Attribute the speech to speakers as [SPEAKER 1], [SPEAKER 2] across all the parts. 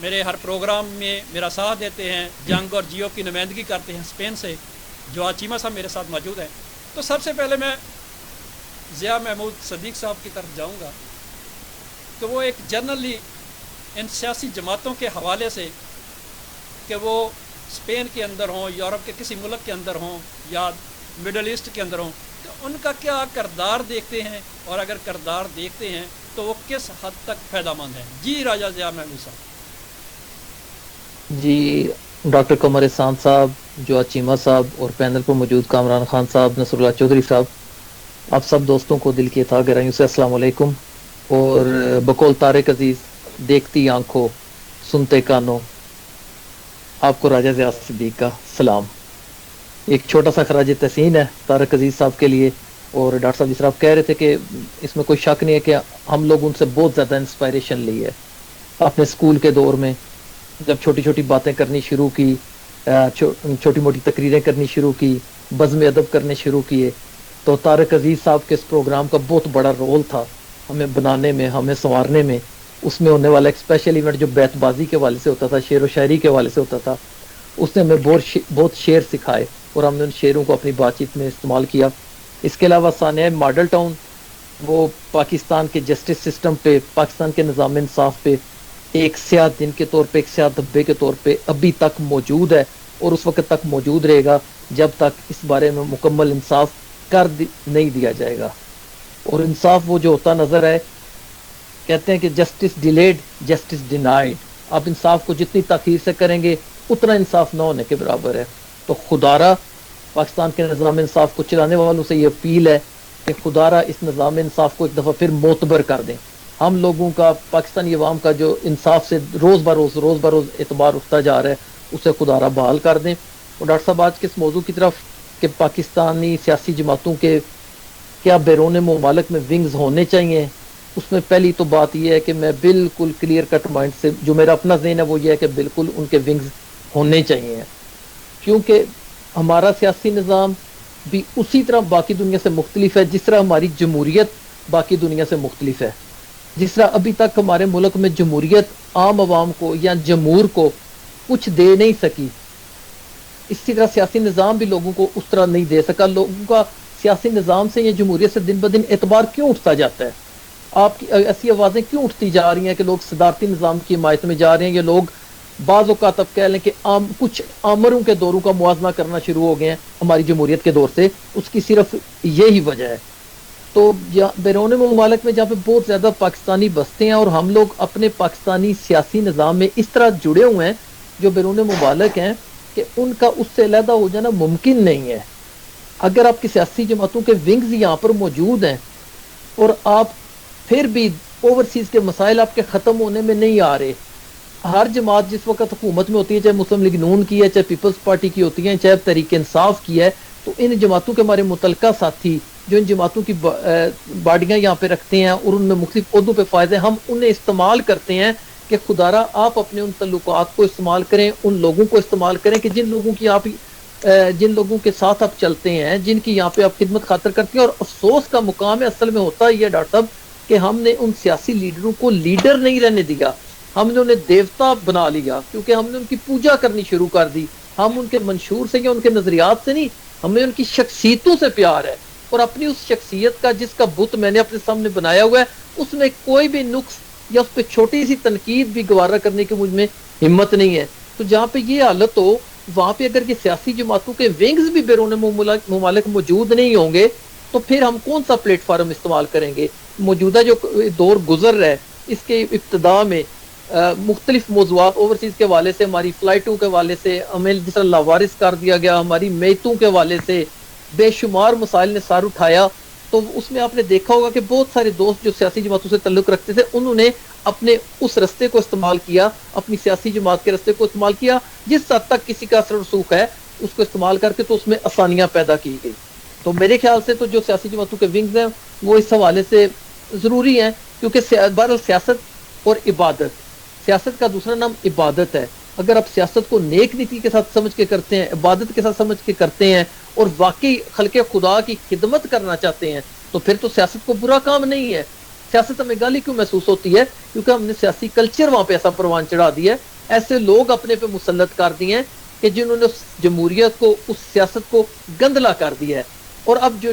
[SPEAKER 1] میرے ہر پروگرام میں میرا ساتھ دیتے ہیں، جنگ اور جیو کی نمائندگی کرتے ہیں اسپین سے، جو چیمہ صاحب میرے ساتھ موجود ہیں۔ تو سب سے پہلے میں ضیاء محمود صدیق صاحب کی طرف جاؤں گا کہ وہ ایک جنرلی ان سیاسی جماعتوں کے حوالے سے، کہ وہ اسپین کے اندر ہوں، یورپ کے کسی ملک کے اندر ہوں یا مڈل ایسٹ کے اندر ہوں، تو ان کا کیا کردار دیکھتے ہیں، اور اگر کردار دیکھتے ہیں تو وہ کس حد تک فائدہ مند ہے؟ جی راجہ ضیاء محمود صاحب۔
[SPEAKER 2] جی ڈاکٹر قمر احسان صاحب، جو چیمہ صاحب، اور پینل پر موجود کامران خان صاحب، نصر اللہ چودھری صاحب، آپ سب دوستوں کو دل کی اطاع گہرائیوں سے السلام علیکم۔ اور بقول طارق عزیز، دیکھتی آنکھوں سنتے کانوں، آپ کو راجہ ضیاء صدیق کا سلام۔ ایک چھوٹا سا خراج تحسین ہے طارق عزیز صاحب کے لیے۔ اور ڈاکٹر صاحب جس طرح آپ کہہ رہے تھے کہ اس میں کوئی شک نہیں ہے کہ ہم لوگ ان سے بہت زیادہ انسپائریشن لی ہے اپنے اسکول کے دور میں، جب چھوٹی چھوٹی باتیں کرنی شروع کی، چھوٹی موٹی تقریریں کرنی شروع کی، بزم ادب کرنے شروع کیے، تو طارق عزیز صاحب کے اس پروگرام کا بہت بڑا رول تھا ہمیں بنانے میں، ہمیں سنوارنے میں۔ اس میں ہونے والا ایک اسپیشل ایونٹ جو بیت بازی کے حوالے سے ہوتا تھا، شعر و شاعری کے حوالے سے ہوتا تھا، اس نے ہمیں بہت شعر سکھائے، اور ہم نے ان شعروں کو اپنی بات چیت میں استعمال کیا۔ اس کے علاوہ ثانیہ ماڈل ٹاؤن، وہ پاکستان کے جسٹس سسٹم پہ، پاکستان کے نظام انصاف پہ ایک سیاہ دن کے طور پہ، ایک سیاہ دھبے کے طور پہ ابھی تک موجود ہے، اور اس وقت تک موجود رہے گا جب تک اس بارے میں مکمل انصاف نہیں دیا جائے گا۔ اور انصاف وہ جو ہوتا نظر ہے، کہتے ہیں کہ جسٹس ڈیلیڈ جسٹس ڈینائڈ، آپ انصاف کو جتنی تاخیر سے کریں گے اتنا انصاف نہ ہونے کے برابر ہے۔ تو خدارہ پاکستان کے نظام انصاف کو چلانے والوں سے یہ اپیل ہے کہ خدارہ اس نظام انصاف کو ایک دفعہ پھر معتبر کر دیں۔ ہم لوگوں کا، پاکستانی عوام کا جو انصاف سے روز بروز اعتبار اٹھتا جا رہا ہے، اسے خدارہ بحال کر دیں۔ اور ڈاکٹر صاحب آج کے اس موضوع کی طرف کہ پاکستانی سیاسی جماعتوں کے کیا بیرون ممالک میں ونگز ہونے چاہیے، اس میں پہلی تو بات یہ ہے کہ میں بالکل کلیئر کٹ مائنڈ سے، جو میرا اپنا ذہن ہے وہ یہ ہے کہ بالکل ان کے ونگز ہونے چاہیے، کیونکہ ہمارا سیاسی نظام بھی اسی طرح باقی دنیا سے مختلف ہے جس طرح ہماری جمہوریت باقی دنیا سے مختلف ہے۔ جس طرح ابھی تک ہمارے ملک میں جمہوریت عام عوام کو یا جمہور کو کچھ دے نہیں سکی، اسی طرح سیاسی نظام بھی لوگوں کو اس طرح نہیں دے سکا۔ لوگوں کا سیاسی نظام سے یا جمہوریت سے دن بدن اعتبار کیوں اٹھتا جاتا ہے؟ آپ کی ایسی آوازیں کیوں اٹھتی جا رہی ہیں کہ لوگ صدارتی نظام کی حمایت میں جا رہے ہیں، یا لوگ بعض اوقات اب کہہ لیں کہ کچھ آمروں کے دوروں کا موازنہ کرنا شروع ہو گئے ہیں ہماری جمہوریت کے دور سے؟ اس کی صرف یہی وجہ ہے۔ تو بیرون ممالک میں جہاں پہ بہت زیادہ پاکستانی بستے ہیں، اور ہم لوگ اپنے پاکستانی سیاسی نظام میں اس طرح جڑے ہوئے ہیں جو بیرون ممالک ہیں کہ ان کا اس سے علیحدہ ہو جانا ممکن نہیں ہے۔ اگر آپ کی سیاسی جماعتوں کے ونگز یہاں پر موجود ہیں اور آپ پھر بھی اوورسیز کے مسائل آپ کے ختم ہونے میں نہیں آ رہے، ہر جماعت جس وقت حکومت میں ہوتی ہے، چاہے مسلم لیگ نون کی ہے، چاہے پیپلز پارٹی کی ہوتی ہے، چاہے تحریک انصاف کی ہے، تو ان جماعتوں کے ہمارے متعلقہ ساتھی جو ان جماعتوں کی باڈیاں یہاں پہ رکھتے ہیں اور ان میں مختلف عہدوں پہ فائز ہیں، ہم انہیں استعمال کرتے ہیں کہ خدارہ آپ اپنے ان تعلقات کو استعمال کریں، ان لوگوں کو استعمال کریں کہ جن لوگوں کے ساتھ آپ چلتے ہیں، جن کی یہاں پہ آپ خدمت خاطر کرتے ہیں۔ اور افسوس کا مقام ہے اصل میں ہوتا یہ ہے ڈاکٹر صاحب کہ ہم نے ان سیاسی لیڈروں کو لیڈر نہیں رہنے دیا، ہم نے انہیں دیوتا بنا لیا، کیونکہ ہم نے ان کی پوجا کرنی شروع کر دی۔ ہم ان کے منشور سے یا ان کے نظریات سے نہیں، ہمیں ان کی شخصیتوں سے پیار ہے، اور اپنی اس شخصیت کا جس کا بت میں نے اپنے سامنے بنایا ہوا ہے، اس میں کوئی بھی نقص یا اس پہ چھوٹی سی تنقید بھی گوارا کرنے کی مجھ میں ہمت نہیں ہے۔ تو جہاں پہ یہ حالت ہو، وہاں پہ اگر یہ سیاسی جماعتوں کے ونگز بھی بیرون ممالک موجود نہیں ہوں گے تو پھر ہم کون سا پلیٹ فارم استعمال کریں گے؟ موجودہ جو دور گزر رہا ہے، اس کے ابتدا میں مختلف موضوعات اوورسیز کے حوالے سے، ہماری فلائٹوں کے حوالے سے ہمیں جس طرح لاوارث کر دیا گیا، ہماری میتوں کے حوالے سے بے شمار مسائل نے سار اٹھایا۔ تو اس میں آپ نے دیکھا ہوگا کہ بہت سارے دوست جو سیاسی جماعتوں سے تعلق رکھتے تھے، انہوں نے اپنے اس رستے کو استعمال کیا، اپنی سیاسی جماعت کے رستے کو استعمال کیا، جس حد تک کسی کا اثر رسوخ ہے اس کو استعمال کر کے تو اس میں آسانیاں پیدا کی گئی۔ تو میرے خیال سے تو جو سیاسی جماعتوں کے ونگز ہیں وہ اس حوالے سے ضروری ہیں، کیونکہ بہرحال سیاست اور عبادت، سیاست کا دوسرا نام عبادت ہے۔ اگر آپ سیاست کو نیک نیتی کے ساتھ سمجھ کے کرتے ہیں، عبادت کے ساتھ سمجھ کے کرتے ہیں، اور واقعی خلق خدا کی خدمت کرنا چاہتے ہیں، تو پھر تو سیاست کو برا کام نہیں ہے۔ سیاست ہمیں گالی کیوں محسوس ہوتی ہے؟ کیونکہ ہم نے سیاسی کلچر وہاں پہ ایسا پروان چڑھا دیا ہے، ایسے لوگ اپنے پہ مسلط کر دیے ہیں کہ جنہوں نے اس جمہوریت کو، اس سیاست کو گندلا کر دیا ہے، اور اب جو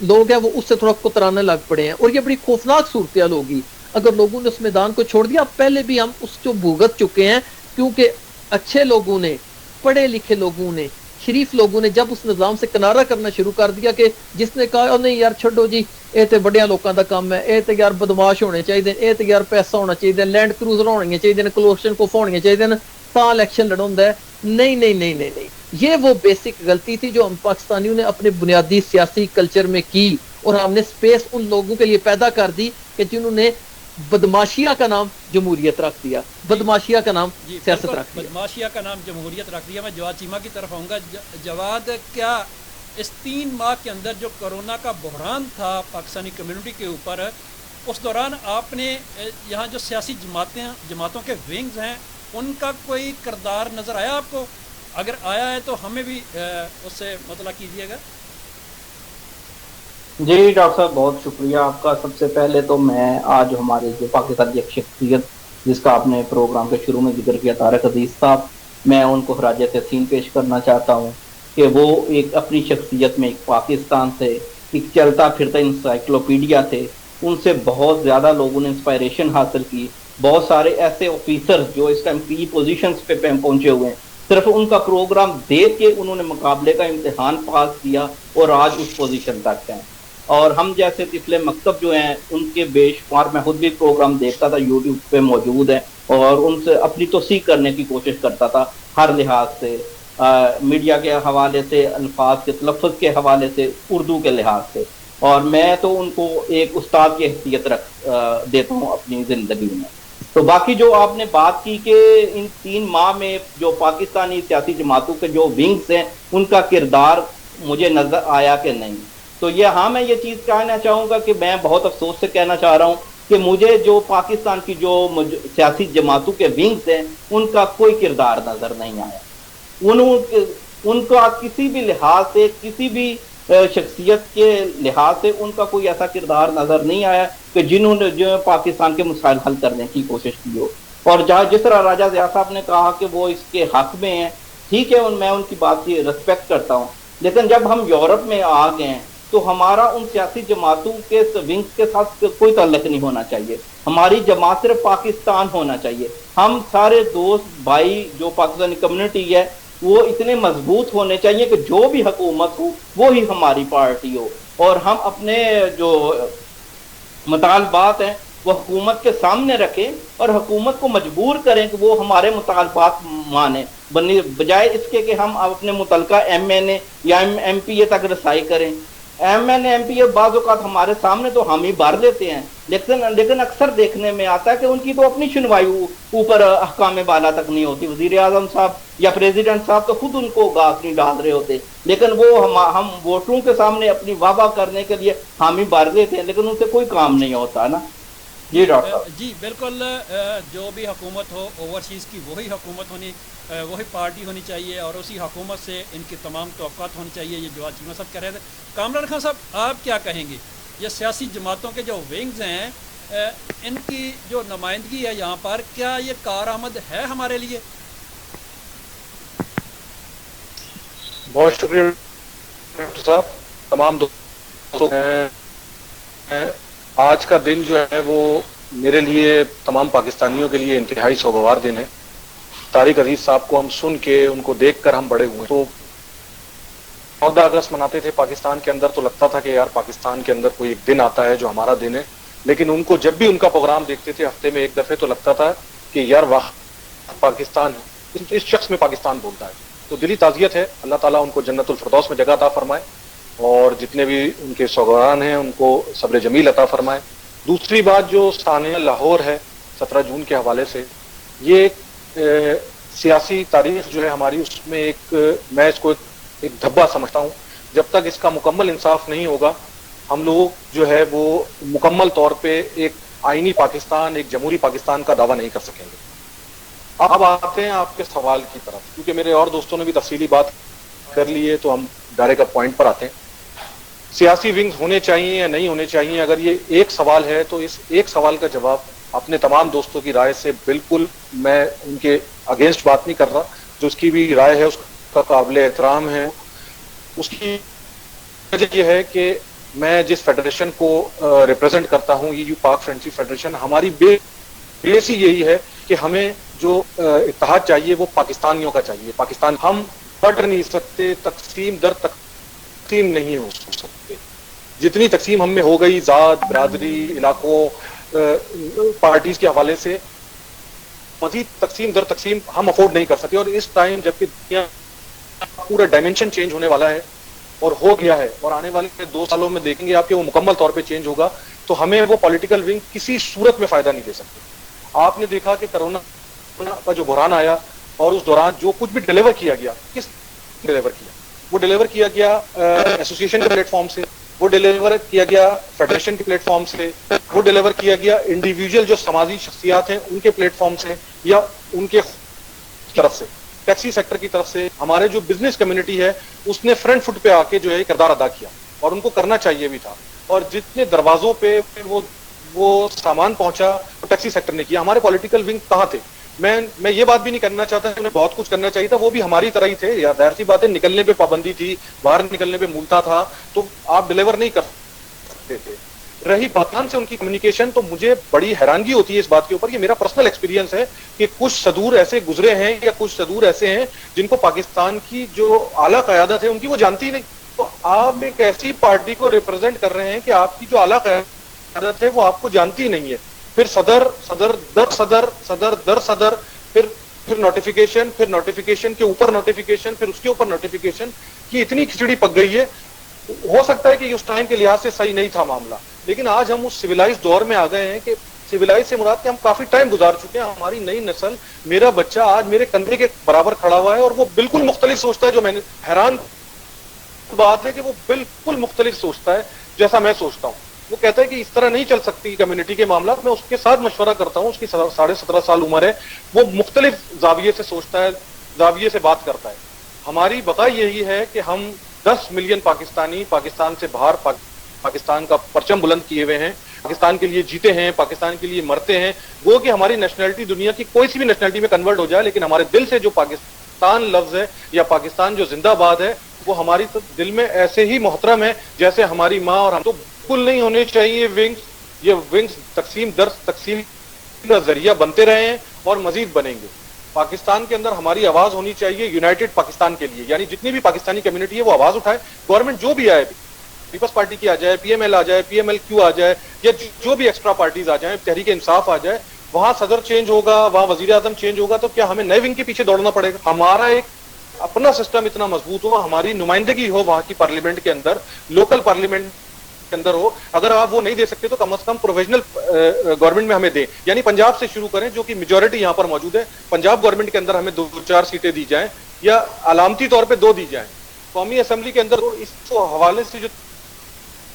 [SPEAKER 2] لوگ ہیں وہ اس سے تھوڑا کترانے لگ پڑے ہیں، اور یہ بڑی خوفناک صورتحال ہوگی اگر لوگوں نے اس میدان کو چھوڑ دیا۔ اب پہلے بھی ہم اس کو بھگت چکے ہیں، کیونکہ اچھے لوگوں نے، پڑھے لکھے لوگوں نے، شریف لوگوں نے جب اس نظام سے کنارہ کرنا شروع کر دیا کہ جس نے کہا نہیں یار چھڈو جی، یہ تو بڑیا لوگوں کا کام ہے، یہ تو یار بدماش ہونے چاہیے، یہ تو یار پیسہ ہونا چاہیے، لینڈ کروزر ہونے چاہیے، کلوشن کو ہونی چاہیے تا الیکشن لڑوں ہے۔ نہیں نہیں نہیں نہیں نہیں، یہ وہ بیسک غلطی تھی جو ہم پاکستانیوں نے اپنے بنیادی سیاسی کلچر میں کی، اور ہم نے سپیس ان لوگوں کے لیے پیدا کر دی کہ جنہوں نے بدماشیا کا نام جمہوریت رکھ دیا، بدماشیا کا نام سیاست رکھ دیا،
[SPEAKER 1] بدماشیا کا نام جمہوریت رکھ دیا۔ میں جواد چیمہ کی طرف آؤں گا۔ جواد، کیا اس 3 ماہ کے اندر جو کرونا کا بحران تھا پاکستانی کمیونٹی کے اوپر، اس دوران آپ نے یہاں جو سیاسی جماعتوں کے ونگز ہیں ان کا کوئی کردار نظر آیا آپ کو؟ اگر آیا ہے تو ہمیں بھی اس سے مطلع کیجیے گا۔
[SPEAKER 3] جی ڈاکٹر صاحب، بہت شکریہ آپ کا۔ سب سے پہلے تو میں آج ہمارے جو پاکستان کی ایک شخصیت جس کا آپ نے پروگرام کے شروع میں ذکر کیا، طارق عزیز صاحب، میں ان کو خراج تحسین پیش کرنا چاہتا ہوں کہ وہ ایک اپنی شخصیت میں ایک پاکستان سے ایک چلتا پھرتا انسائکلوپیڈیا تھے۔ ان سے بہت زیادہ لوگوں نے انسپائریشن حاصل کی۔ بہت سارے ایسے آفیسرز جو اس ٹائم کی پوزیشنز پہ پہنچے ہوئے ہیں، صرف ان کا پروگرام دیکھ کے انہوں نے مقابلے کا امتحان پاس کیا اور آج اس پوزیشن تک ہیں۔ اور ہم جیسے طفل مکتب جو ہیں ان کے بے شمار، میں خود بھی پروگرام دیکھتا تھا، یوٹیوب پہ موجود ہے، اور ان سے اپنی توسیع کرنے کی کوشش کرتا تھا ہر لحاظ سے، میڈیا کے حوالے سے، الفاظ کے تلفظ کے حوالے سے، اردو کے لحاظ سے، اور میں تو ان کو ایک استاد کی حیثیت دیتا ہوں اپنی زندگی میں۔ تو باقی جو آپ نے بات کی کہ ان 3 ماہ میں جو پاکستانی سیاسی جماعتوں کے جو ونگز ہیں ان کا کردار مجھے نظر آیا کہ نہیں، تو ہاں میں یہ چیز کہنا چاہوں گا کہ میں بہت افسوس سے کہنا چاہ رہا ہوں کہ مجھے جو پاکستان کی جو سیاسی جماعتوں کے ونگز ہیں ان کا کوئی کردار نظر نہیں آیا۔ ان کا کسی بھی لحاظ سے، کسی بھی شخصیت کے لحاظ سے ان کا کوئی ایسا کردار نظر نہیں آیا کہ جنہوں نے جو پاکستان کے مسائل حل کرنے کی کوشش کی ہو۔ اور جس طرح راجہ ضیاء صاحب نے کہا کہ وہ اس کے حق میں ہیں، ٹھیک ہے، میں ان کی بات کی رسپیکٹ کرتا ہوں، لیکن جب ہم یورپ میں آ گئے ہیں تو ہمارا ان سیاسی جماعتوں کے ونگز کے ساتھ کوئی تعلق نہیں ہونا چاہیے۔ ہماری جماعت صرف پاکستان ہونا چاہیے۔ ہم سارے دوست بھائی جو پاکستانی کمیونٹی ہے وہ اتنے مضبوط ہونے چاہیے کہ جو بھی حکومت ہو وہی ہماری پارٹی ہو، اور ہم اپنے جو مطالبات ہیں وہ حکومت کے سامنے رکھیں اور حکومت کو مجبور کریں کہ وہ ہمارے مطالبات مانیں، بجائے اس کے کہ ہم اپنے متعلقہ ایم این اے یا ایم پی اے تک رسائی کریں۔ ایم این اے، ایم پی اے بعض اوقات ہمارے سامنے تو ہم ہی بھر دیتے ہیں، لیکن اکثر دیکھنے میں آتا ہے کہ ان کی تو اپنی سنوائی اوپر احکام بالا تک نہیں ہوتی۔ وزیر اعظم صاحب یا پریزیڈنٹ صاحب تو خود ان کو گاس نہیں ڈال رہے ہوتے، لیکن وہ ہم ووٹروں کے سامنے اپنی واہ واہ کرنے کے لیے ہم ہی بھر دیتے ہیں، لیکن ان سے کوئی کام نہیں ہوتا نا۔ جی ڈاکٹر صاحب۔
[SPEAKER 1] جی بالکل، جو بھی حکومت ہو اوورسیز کی وہی حکومت ہونی، وہی پارٹی ہونی چاہیے، اور اسی حکومت سے ان کی تمام توقعات ہونی چاہیے۔ یہ جواد چیمہ صاحب کہہ رہے تھے۔ کامران خان صاحب، آپ کیا کہیں گے؟ یہ سیاسی جماعتوں کے جو ونگز ہیں ان کی جو نمائندگی ہے یہاں پر، کیا یہ کارآمد ہے ہمارے لیے؟
[SPEAKER 4] بہت شکریہ ڈاکٹر صاحب۔ تمام دوستوں، آج کا دن جو ہے وہ میرے لیے، تمام پاکستانیوں کے لیے انتہائی سوگوار دن ہے۔ طارق عزیز صاحب کو ہم سن کے، ان کو دیکھ کر ہم بڑے ہوئے، تو 14 اگست مناتے تھے پاکستان کے اندر تو لگتا تھا کہ یار پاکستان کے اندر کوئی ایک دن آتا ہے جو ہمارا دن ہے، لیکن ان کو جب بھی ان کا پروگرام دیکھتے تھے ہفتے میں ایک دفعہ، تو لگتا تھا کہ یار واہ پاکستان ہے، اس شخص میں پاکستان بولتا ہے۔ تو دلی تعزیت ہے، اللہ تعالیٰ ان کو جنت الفردوس میں جگہ عطا فرمائے، اور جتنے بھی ان کے سوگواران ہیں ان کو صبر جمیل عطا فرمائے۔ دوسری بات جو سانحہ لاہور ہے 17 جون کے حوالے سے، یہ ایک سیاسی تاریخ جو ہے ہماری، اس میں میں اس کو ایک دھبا سمجھتا ہوں۔ جب تک اس کا مکمل انصاف نہیں ہوگا، ہم لوگ جو ہے وہ مکمل طور پہ ایک آئینی پاکستان، ایک جمہوری پاکستان کا دعویٰ نہیں کر سکیں گے۔ اب آتے ہیں آپ کے سوال کی طرف، کیونکہ میرے اور دوستوں نے بھی تفصیلی بات کر لی ہے، تو ہم ڈائریکٹ پوائنٹ پر آتے ہیں۔ سیاسی ونگز ہونے چاہیے یا نہیں ہونے چاہیے، اگر یہ ایک سوال ہے تو اس ایک سوال کا جواب اپنے تمام دوستوں کی رائے سے بالکل میں ان کے اگینسٹ بات نہیں کر رہا، جو اس کی بھی رائے ہے اس کا قابل احترام ہے. اس کی وجہ یہ ہے کہ میں جس فیڈریشن کو ریپرزینٹ کرتا ہوں، یہ پاک فرینڈشپ فیڈریشن، ہماری بیس ہی یہی ہے کہ ہمیں جو اتحاد چاہیے وہ پاکستانیوں کا چاہیے. پاکستان ہم بٹ نہیں سکتے، تقسیم در تقسیم نہیں ہو سکتے. جتنی تقسیم ہم میں ہو گئی ذات، برادری، علاقوں، پارٹیز کے حوالے سے، مزید تقسیم در تقسیم ہم افورڈ نہیں کر سکتے. اور اس ٹائم جبکہ دنیا پورا ڈائمینشن چینج ہونے والا ہے اور ہو گیا ہے، اور آنے والے 2 سالوں میں دیکھیں گے آپ کہ وہ مکمل طور پہ چینج ہوگا، تو ہمیں وہ پولیٹیکل ونگ کسی صورت میں فائدہ نہیں دے سکتے. آپ نے دیکھا کہ کرونا کا جو بحران آیا اور اس دوران جو کچھ بھی ڈیلیور کیا گیا، کس ڈیلیور کیا؟ وہ ڈیلیور کیا گیا ایسوسیشن کے پلیٹ فارم سے، وہ ڈیلیور کیا گیا فیڈریشن کے پلیٹ فارم سے، وہ ڈیلیور کیا گیا انڈیویجول جو سماجی شخصیات ہیں ان کے پلیٹ فارم سے، یا ان کے طرف سے، ٹیکسی سیکٹر کی طرف سے. ہمارے جو بزنس کمیونٹی ہے اس نے فرنٹ فٹ پہ آ کے جو ہے کردار ادا کیا، اور ان کو کرنا چاہیے بھی تھا. اور جتنے دروازوں پہ وہ سامان پہنچا وہ ٹیکسی سیکٹر نے کیا. ہمارے پولیٹیکل ونگ کہاں تھے؟ میں یہ بات بھی نہیں کرنا چاہتا کہ انہیں بہت کچھ کرنا چاہیے تھا، وہ بھی ہماری طرح ہی تھے. یا ظاہر سی بات ہے، نکلنے پہ پابندی تھی، باہر نکلنے پہ مولتا تھا، تو آپ ڈیلیور نہیں کر سکتے تھے. رہی پاکستان سے ان کی کمیونیکیشن، تو مجھے بڑی حیرانگی ہوتی ہے اس بات کے اوپر. یہ میرا پرسنل ایکسپیرینس ہے کہ کچھ صدور ایسے گزرے ہیں یا کچھ صدور ایسے ہیں جن کو پاکستان کی جو اعلیٰ قیادت ہے ان کی وہ جانتی ہی نہیں. تو آپ ایک ایسی پارٹی کو ریپرزینٹ کر رہے ہیں کہ آپ کی جو اعلیٰ قیادت ہے وہ آپ کو جانتی ہی نہیں ہے. پھر صدر در صدر، پھر نوٹیفیکیشن کے اوپر نوٹیفیکیشن، پھر اس کے اوپر نوٹیفیکیشن کی اتنی کھچڑی پک گئی ہے. ہو سکتا ہے کہ اس ٹائم کے لحاظ سے صحیح نہیں تھا معاملہ، لیکن آج ہم اس سویلائز دور میں آ گئے ہیں کہ سویلائز سے مراد کہ ہم کافی ٹائم گزار چکے ہیں. ہماری نئی نسل، میرا بچہ آج میرے کندھے کے برابر کھڑا ہوا ہے اور وہ بالکل مختلف سوچتا ہے. جو میں نے حیران بات ہے کہ وہ بالکل مختلف سوچتا ہے جیسا میں سوچتا ہوں. وہ کہتا ہے کہ اس طرح نہیں چل سکتی کمیونٹی کے معاملات. میں اس کے ساتھ مشورہ کرتا ہوں، اس کی 17.5 سال عمر ہے، وہ مختلف زاویے سے سوچتا ہے، زاویے سے بات کرتا ہے. ہماری بقا یہی ہے کہ ہم 10 ملین پاکستانی پاکستان سے باہر پاکستان کا پرچم بلند کیے ہوئے ہیں، پاکستان کے لیے جیتے ہیں، پاکستان کے لیے مرتے ہیں. وہ کہ ہماری نیشنلٹی دنیا کی کوئی سی بھی نیشنلٹی میں کنورٹ ہو جائے، لیکن ہمارے دل سے جو پاکستان لفظ ہے یا پاکستان جو زندہ باد ہے وہ ہماری دل میں ایسے ہی محترم ہے جیسے ہماری ماں اور ہم. تو بالکل نہیں ہونے چاہیے ونگز. یہ ونگز تقسیم در تقسیم کا ذریعہ بنتے رہے ہیں اور مزید بنیں گے. پاکستان کے اندر ہماری آواز ہونی چاہیے یونائٹڈ پاکستان کے لیے، یعنی جتنی بھی پاکستانی کمیونٹی ہے وہ آواز اٹھائے. گورنمنٹ جو بھی آئے، پیپلز پارٹی کی آ جائے، پی ایم ایل آ جائے، پی ایم ایل کیو آ جائے، یا جو بھی ایکسٹرا پارٹیز آ جائیں، تحریک انصاف آ جائے، وہاں صدر چینج ہوگا، وہاں وزیر اعظم چینج ہوگا، تو کیا ہمیں نئے ونگ کے پیچھے دوڑنا پڑے گا؟ ہمارا ایک اپنا سسٹم اتنا مضبوط ہو، ہماری نمائندگی ہو وہاں کی پارلیمنٹ کے اندر، لوکل پارلیمنٹ کے اندر ہو. اگر آپ وہ نہیں دے سکتے تو کم از کم پروویژنل گورنمنٹ میں ہمیں دیں. یعنی پنجاب سے شروع کریں جو کہ میجورٹی یہاں پر موجود ہے. پنجاب گورنمنٹ کے اندر ہمیں 2-4 سیٹیں دی جائیں، یا علامتی طور پہ 2 دی جائیں. قومی اسمبلی کے اندر اس حوالے سے جو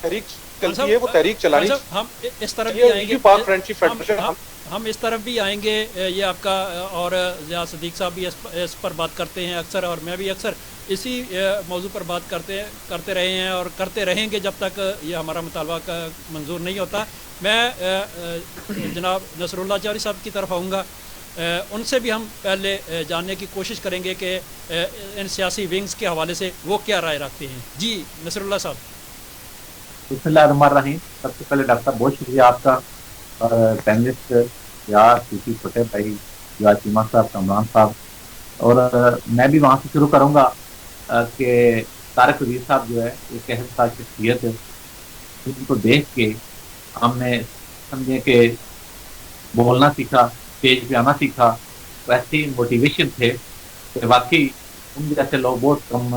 [SPEAKER 4] تحریک چلتی ہے وہ تحریک چلانی.
[SPEAKER 1] ہم اس طرف بھی آئیں گے،
[SPEAKER 4] پاک فرینڈشپ فیڈریشن
[SPEAKER 1] ہم اس طرف بھی آئیں گے. یہ آپ کا اور ضیاء صدیق صاحب بھی اس پر بات کرتے ہیں اکثر، اور میں بھی اکثر اسی موضوع پر بات کرتے رہے ہیں اور کرتے رہیں گے جب تک یہ ہمارا مطالبہ کا منظور نہیں ہوتا. میں جناب نصر اللہ چودھری صاحب کی طرف آؤں گا. ان سے بھی ہم پہلے جاننے کی کوشش کریں گے کہ ان سیاسی ونگز کے حوالے سے وہ کیا رائے رکھتے ہیں. جی نصر اللہ صاحب.
[SPEAKER 5] بسم اللہ الرحمن الرحیم. سب سے پہلے ڈاکٹر صاحب بہت شکریہ آپ کا، اور پینلسٹ یا سی چھوٹے بھائی یا چیمہ صاحب، کامران صاحب. اور میں بھی وہاں سے شروع کروں گا کہ طارق وزیر صاحب جو ہے ایک اہم سال شخصیت ہے، ان کو دیکھ کے ہم نے سمجھے کہ بولنا سیکھا، اسٹیج پہ آنا سیکھا. ویسے ہی موٹیویشن تھے کہ واقعی ان جیسے لوگ بہت کم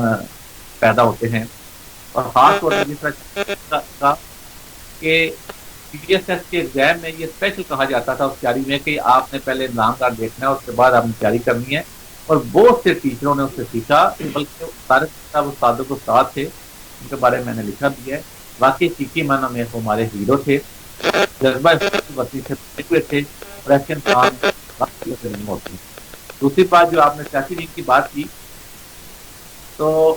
[SPEAKER 5] پیدا ہوتے ہیں. اور خاص طور پر جس طرح کہ پی ایس ایس کے ایگزام میں یہ اسپیشل کہا جاتا تھا اس تیاری میں کہ آپ نے پہلے نام کارڈ دیکھنا ہے، اس کے بعد آپ نے تیاری کرنی ہے. اور بہت سے ٹیچروں نے اس سے سیکھا، بلکہ طارق صاحب استادوں کو ساتھ تھے، ان کے بارے میں نے لکھا بھی ہے. واقعی سیکھی معنی میں وہ ہمارے ہیرو تھے، جذبہ وطنی سے ہوئے تھے، اور ایسے انسان نہیں ہوتے. دوسری بات جو آپ نے سیاسی ونگ کی بات کی، تو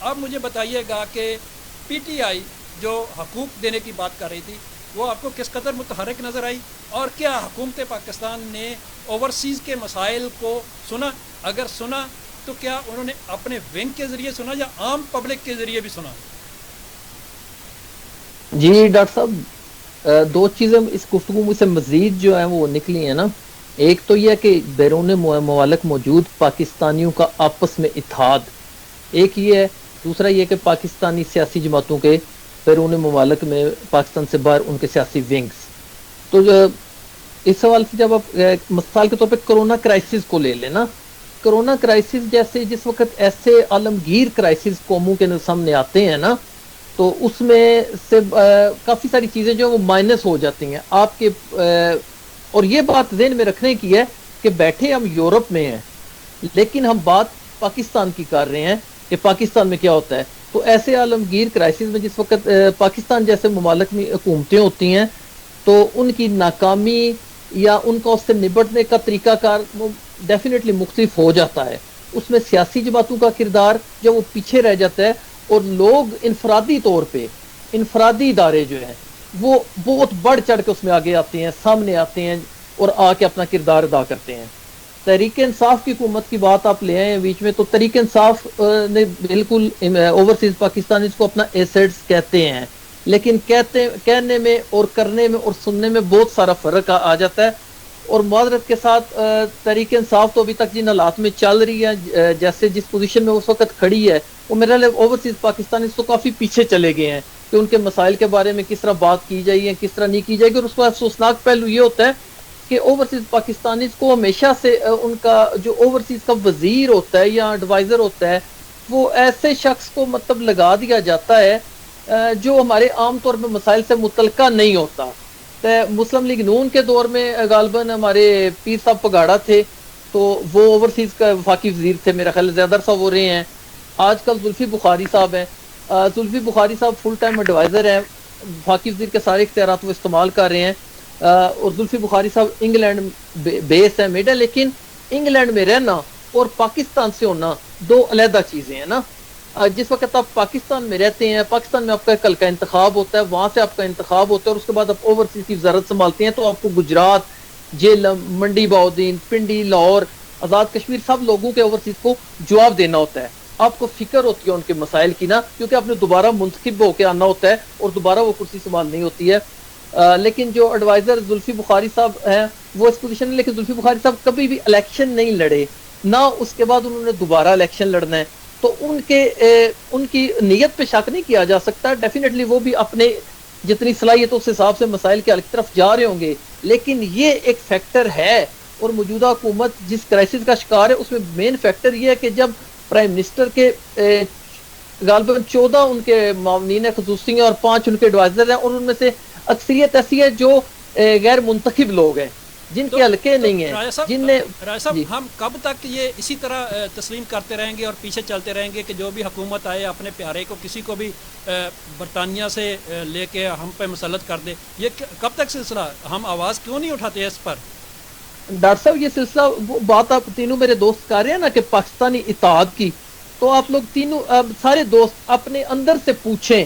[SPEAKER 1] اب مجھے بتائیے گا کہ پی ٹی آئی جو حقوق دینے کی بات کر رہی تھی وہ آپ کو کس قدر متحرک نظر آئی، اور کیا حکومت پاکستان نے اوورسیز کے مسائل کو سنا؟ اگر سنا تو کیا انہوں نے اپنے ونگ کے ذریعے سنا یا عام پبلک کے ذریعے بھی سنا؟
[SPEAKER 2] جی ڈاکٹر صاحب، دو چیزیں اس گفتگو سے مزید جو ہیں وہ نکلی ہیں نا. ایک تو یہ کہ بیرون ممالک موجود پاکستانیوں کا آپس میں اتحاد، ایک یہ ہے. دوسرا یہ کہ پاکستانی سیاسی جماعتوں کے بیرون ممالک میں پاکستان سے باہر ان کے سیاسی ونگز. تو اس حوالے سے جب آپ مثال کے طور پہ کرونا کرائسس کو لے لیں نا، کرونا کرائسس جیسے جس وقت ایسے عالمگیر کرائسس قوموں کے سامنے آتے ہیں نا، تو اس میں سے کافی ساری چیزیں جو ہیں وہ مائنس ہو جاتی ہیں آپ کے. اور یہ بات ذہن میں رکھنے کی ہے کہ بیٹھے ہم یورپ میں ہیں لیکن ہم بات پاکستان کی کر رہے ہیں کہ پاکستان میں کیا ہوتا ہے. تو ایسے عالمگیر کرائسس میں جس وقت پاکستان جیسے ممالک میں حکومتیں ہوتی ہیں تو ان کی ناکامی یا ان کا اس سے نبٹنے کا طریقہ کار ڈیفینیٹلی مختلف ہو جاتا ہے. اس میں سیاسی جماعتوں کا کردار جو وہ پیچھے رہ جاتا ہے، اور لوگ انفرادی طور پہ انفرادی ادارے جو ہیں وہ بہت بڑھ چڑھ کے اس میں آگے آتے ہیں، سامنے آتے ہیں اور آ کے اپنا کردار ادا کرتے ہیں. تحریک انصاف کی حکومت کی بات آپ لے آئے ہیں بیچ میں، تو تحریک انصاف نے بالکل اوورسیز پاکستانیز کو اپنا ایسیڈز کہتے ہیں، لیکن کہنے میں اور کرنے میں اور سننے میں بہت سارا فرق آ جاتا ہے. اور معذرت کے ساتھ تحریک انصاف تو ابھی تک جن حالات میں چل رہی ہے، جیسے جس پوزیشن میں اس وقت کھڑی ہے، وہ میرا لیے اوورسیز پاکستانی تو کافی پیچھے چلے گئے ہیں کہ ان کے مسائل کے بارے میں کس طرح بات کی جائے کس طرح نہیں کی جائے گی. اور اس کا افسوسناک پہلو یہ ہوتا ہے کہ اوورسیز پاکستانیز کو ہمیشہ سے ان کا جو اوورسیز کا وزیر ہوتا ہے یا ایڈوائزر ہوتا ہے وہ ایسے شخص کو مطلب لگا دیا جاتا ہے جو ہمارے عام طور پہ مسائل سے متعلقہ نہیں ہوتا. مسلم لیگ نون کے دور میں غالباً ہمارے پیر صاحب پگاڑا تھے تو وہ اوورسیز کا وفاقی وزیر تھے، میرا خیال زیادہ صاحب ہو رہے ہیں. آج کل زلفی بخاری صاحب ہیں، زلفی بخاری صاحب فل ٹائم ایڈوائزر ہیں، وفاقی وزیر کے سارے اختیارات وہ استعمال کر رہے ہیں. اور زلفی بخاری صاحب انگلینڈ بیس ہے میڈا، لیکن انگلینڈ میں رہنا اور پاکستان سے ہونا دو علیحدہ چیزیں ہیں نا. جس وقت آپ پاکستان میں رہتے ہیں، پاکستان میں آپ کا کل کا انتخاب ہوتا ہے، وہاں سے آپ کا انتخاب ہوتا ہے، اور اس کے بعد آپ اوورسیز کی وزارت سنبھالتے ہیں، تو آپ کو گجرات، جیلم، منڈی بہودین، پنڈی، لاہور، آزاد کشمیر سب لوگوں کے اوورسیز کو جواب دینا ہوتا ہے. آپ کو فکر ہوتی ہے ان کے مسائل کی نا، کیونکہ آپ نے دوبارہ منتخب ہو کے آنا ہوتا ہے اور دوبارہ وہ کرسی سنبھالنی ہوتی ہے. لیکن جو ایڈوائزر زلفی بخاری صاحب ہیں وہ اس پوزیشن میں، لیکن زلفی بخاری صاحب کبھی بھی الیکشن نہیں لڑے، نہ اس کے بعد انہوں نے دوبارہ الیکشن لڑنا ہے. تو ان کی نیت پہ شک نہیں کیا جا سکتا. ڈیفینیٹلی وہ بھی اپنے جتنی صلاحیت اس حساب سے مسائل کے حل کی طرف جا رہے ہوں گے، لیکن یہ ایک فیکٹر ہے. اور موجودہ حکومت جس کرائسس کا شکار ہے اس میں مین فیکٹر یہ ہے کہ جب پرائم منسٹر کے غالباً 14 ان کے معاونین خصوصی ہیں اور 5 ان کے ایڈوائزر ہیں، اور ان میں سے اکثریت ایسی ہے جو غیر منتخب لوگ ہیں، جن کے حلقے نہیں ہیں، جن نے
[SPEAKER 1] راجہ صاحب ہم کب تک یہ اسی طرح تسلیم کرتے رہیں گے اور پیچھے چلتے رہیں گے کہ جو بھی حکومت آئے اپنے پیارے کو کسی کو بھی برطانیہ سے لے کے ہم پہ مسلط کر دے؟ یہ کب تک سلسلہ؟ ہم آواز کیوں نہیں اٹھاتے اس پر؟
[SPEAKER 2] ڈاکٹر صاحب یہ سلسلہ وہ بات آپ تینوں میرے دوست کر رہے ہیں نا کہ پاکستانی اتحاد کی، تو آپ لوگ تینوں سارے دوست اپنے اندر سے پوچھیں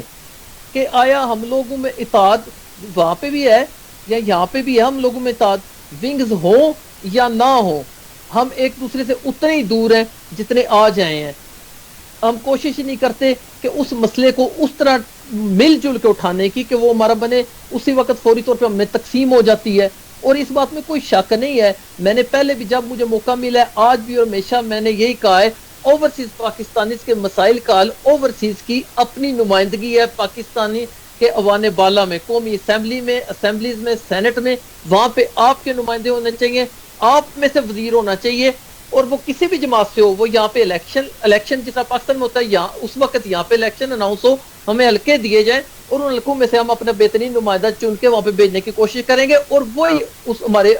[SPEAKER 2] کہ آیا ہم لوگوں میں اتحاد وہاں پہ بھی ہے یا یہاں پہ بھی ہے؟ ہم لوگوں میں اتحاد ونگز ہوں یا نہ ہوں، ہم ایک دوسرے سے اتنے ہی دور ہیں جتنے آج آئے ہیں. ہم کوشش ہی نہیں کرتے کہ اس مسئلے کو اس طرح مل جل کے اٹھانے کی کہ وہ ہمارا بنے، اسی وقت فوری طور پہ ہم میں تقسیم ہو جاتی ہے. اور اس بات میں کوئی شک نہیں ہے، میں نے پہلے بھی جب مجھے موقع ملا ہے، آج بھی اور ہمیشہ میں نے یہی کہا ہے، اوورسیز پاکستانیز کے مسائل کا حل اوورسیز کی اپنی نمائندگی ہے پاکستانی کے ایوان بالا میں، قومی اسمبلی میں، اسمبلیز میں، سینٹ میں، وہاں پہ آپ کے نمائندے ہونے چاہیے، آپ میں سے وزیر ہونا چاہیے، اور وہ کسی بھی جماعت سے ہو. وہ یہاں پہ الیکشن جس طرح پاکستان میں ہوتا ہے، یہاں اس وقت یہاں پہ الیکشن اناؤنس ہو، ہمیں حلقے دیے جائیں اور ان حلقوں میں سے ہم اپنا بہترین نمائندہ چن کے وہاں پہ بھیجنے کی کوشش کریں گے، اور وہی اس ہمارے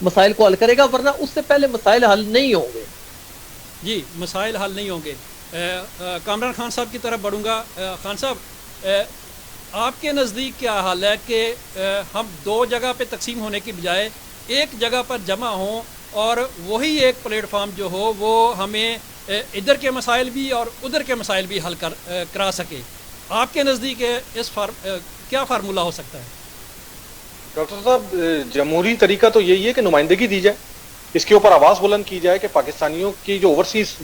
[SPEAKER 2] مسائل کو حل کرے گا، ورنہ اس سے پہلے مسائل حل نہیں ہوں گے.
[SPEAKER 1] جی مسائل حل نہیں ہوں گے. کامران خان صاحب کی طرف بڑھوں گا. خان صاحب آپ کے نزدیک کیا حال ہے کہ ہم دو جگہ پہ تقسیم ہونے کی بجائے ایک جگہ پر جمع ہوں اور وہی ایک پلیٹ فارم جو ہو وہ ہمیں ادھر کے مسائل بھی اور ادھر کے مسائل بھی حل کرا سکے. آپ کے نزدیک اس کیا فارمولہ ہو سکتا ہے؟
[SPEAKER 4] ڈاکٹر صاحب جمہوری طریقہ تو یہی ہے کہ نمائندگی دی جائے, اس کے اوپر آواز بلند کی جائے کہ پاکستانیوں کی جو اوورسیز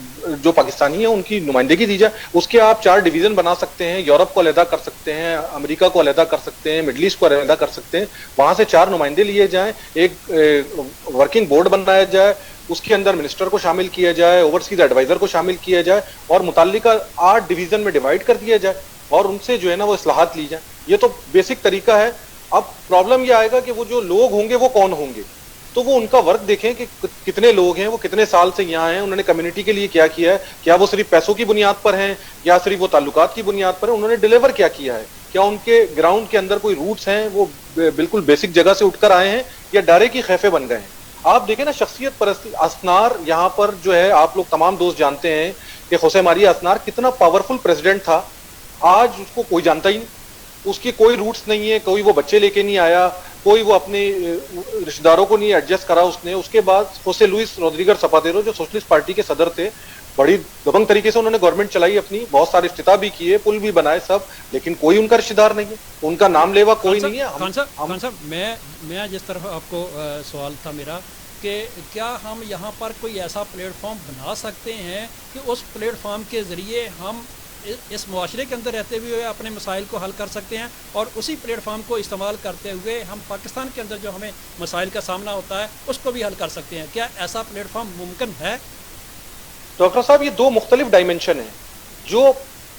[SPEAKER 4] جو پاکستانی ہیں ان کی نمائندگی دی جائے. اس کے آپ 4 ڈویژن بنا سکتے ہیں, یورپ کو علیحدہ کر سکتے ہیں, امریکہ کو علیحدہ کر سکتے ہیں, مڈل ایسٹ کو علیحدہ کر سکتے ہیں, وہاں سے 4 نمائندے لیے جائیں, ایک ورکنگ بورڈ بنایا جائے, اس کے اندر منسٹر کو شامل کیا جائے, اوورسیز ایڈوائزر کو شامل کیا جائے اور متعلقہ 8 ڈویژن میں ڈیوائڈ کر دیا جائے اور ان سے جو ہے نا وہ اصلاحات لی جائیں. یہ تو بیسک طریقہ ہے. اب پرابلم یہ آئے گا کہ وہ جو لوگ ہوں گے وہ کون ہوں گے, تو وہ ان کا ورک دیکھیں کہ کتنے لوگ ہیں, وہ کتنے سال سے یہاں ہیں, انہوں نے کمیونٹی کے لیے کیا کیا ہے, کیا وہ صرف پیسوں کی بنیاد پر ہیں یا صرف وہ تعلقات کی بنیاد پر ہیں, انہوں نے ڈیلیور کیا کیا ہے, کیا ان کے گراؤنڈ کے اندر کوئی روٹس ہیں, وہ بالکل بیسک جگہ سے اٹھ کر آئے ہیں یا ڈارے کی خیفے بن گئے ہیں. آپ دیکھیں نا شخصیت پرستی. اسنار یہاں پر جو ہے آپ لوگ تمام دوست جانتے ہیں کہ خوسے ماریا اسنار کتنا پاورفل پریزیڈنٹ تھا, آج اس کو کوئی جانتا ہی نہیں, اس کی کوئی روٹس نہیں ہے, کوئی وہ بچے لے کے نہیں آیا, کوئی وہ اپنے رشتہ داروں کو نہیں ایڈجسٹ کرا اس نے. اس کے بعد خوسے لوئس روڈریگر زپاٹیرو جو سوشلسٹ پارٹی کے صدر تھے, بڑی دبنگ طریقے سے انہوں نے گورنمنٹ چلائی اپنی, بہت سارے افتتاح بھی کیے, پل بھی بنائے سب, لیکن کوئی ان کا رشتہ دار نہیں ہے, ان کا نام لیوا کوئی نہیں ہے.
[SPEAKER 1] خان صاحب میں جس طرف آپ کو سوال تھا میرا کہ کیا ہم یہاں پر کوئی ایسا پلیٹ فارم بنا سکتے ہیں کہ اس پلیٹ فارم کے ذریعے ہم اس معاشرے کے اندر رہتے ہوئے اپنے مسائل کو حل کر سکتے ہیں اور اسی پلیٹ فارم کو استعمال کرتے ہوئے ہم پاکستان کے اندر جو ہمیں مسائل کا سامنا ہوتا ہے اس کو بھی حل کر سکتے ہیں؟ کیا ایسا پلیٹ فارم ممکن ہے؟
[SPEAKER 4] ڈاکٹر صاحب یہ 2 مختلف ڈائمنشن ہیں. جو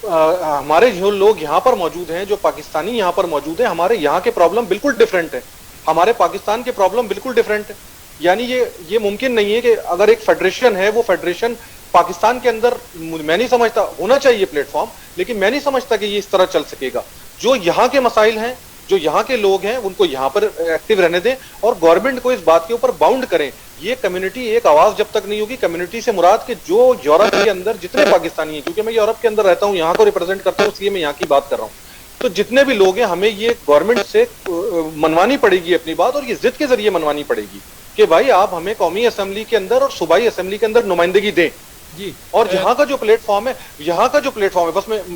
[SPEAKER 4] ہمارے جو لوگ یہاں پر موجود ہیں, جو پاکستانی یہاں پر موجود ہیں, ہمارے یہاں کے پرابلم بالکل ڈفرینٹ ہیں, ہمارے پاکستان کے پرابلم بالکل ڈفرینٹ ہیں. یعنی یہ ممکن نہیں ہے کہ اگر ایک فیڈریشن ہے, وہ فیڈریشن پاکستان کے اندر, میں نہیں سمجھتا, ہونا چاہیے پلیٹ فارم, لیکن میں نہیں سمجھتا کہ یہ اس طرح چل سکے گا. جو یہاں کے مسائل ہیں, جو یہاں کے لوگ ہیں, ان کو یہاں پر ایکٹیو رہنے دیں اور گورنمنٹ کو اس بات کے اوپر باؤنڈ کریں. یہ کمیونٹی ایک آواز جب تک نہیں ہوگی, کمیونٹی سے مراد کہ جو یورپ کے اندر جتنے پاکستانی ہیں, کیونکہ میں یورپ کے اندر رہتا ہوں, یہاں کو ریپرزینٹ کرتا ہوں, اس لیے میں یہاں کی بات کر رہا ہوں, تو جتنے بھی لوگ ہیں ہمیں یہ گورنمنٹ سے منوانی پڑے گی اپنی بات, اور یہ ضد کے ذریعے منوانی پڑے گی کہ بھائی آپ ہمیں قومی اسمبلی کے اندر اور صوبائی اسمبلی کے اندر نمائندگی دیں.
[SPEAKER 1] جی,
[SPEAKER 4] اور یہاں کا جو پلیٹ فارم ہے,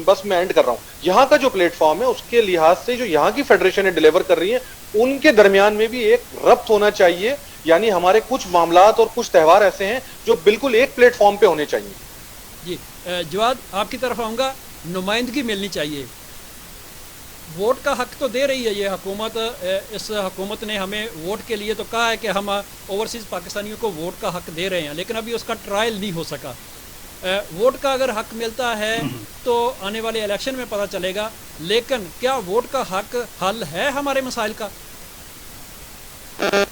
[SPEAKER 4] بس میں اینڈ کر رہا ہوں, یہاں کا جو پلیٹ فارم ہے اس کے لحاظ سے جو یہاں کی فیڈریشنیں ڈیلیور کر رہی ہیں, ان کے درمیان میں بھی ایک ربط ہونا چاہیے. یعنی ہمارے کچھ معاملات اور کچھ تہوار ایسے ہیں جو بالکل ایک پلیٹ فارم پہ ہونے چاہیے.
[SPEAKER 1] جی جواد آپ کی طرف آؤں گا. نمائندگی ملنی چاہیے. ووٹ کا حق تو دے رہی ہے یہ حکومت, اس حکومت نے ہمیں ووٹ کے لیے تو کہا ہے کہ ہم اوورسیز پاکستانیوں کو ووٹ کا حق دے رہے ہیں, لیکن ابھی اس کا ٹرائل نہیں ہو سکا. ووٹ کا اگر حق ملتا ہے تو آنے والے الیکشن میں پتہ چلے گا, لیکن کیا ووٹ کا حق حل ہے ہمارے مسائل کا؟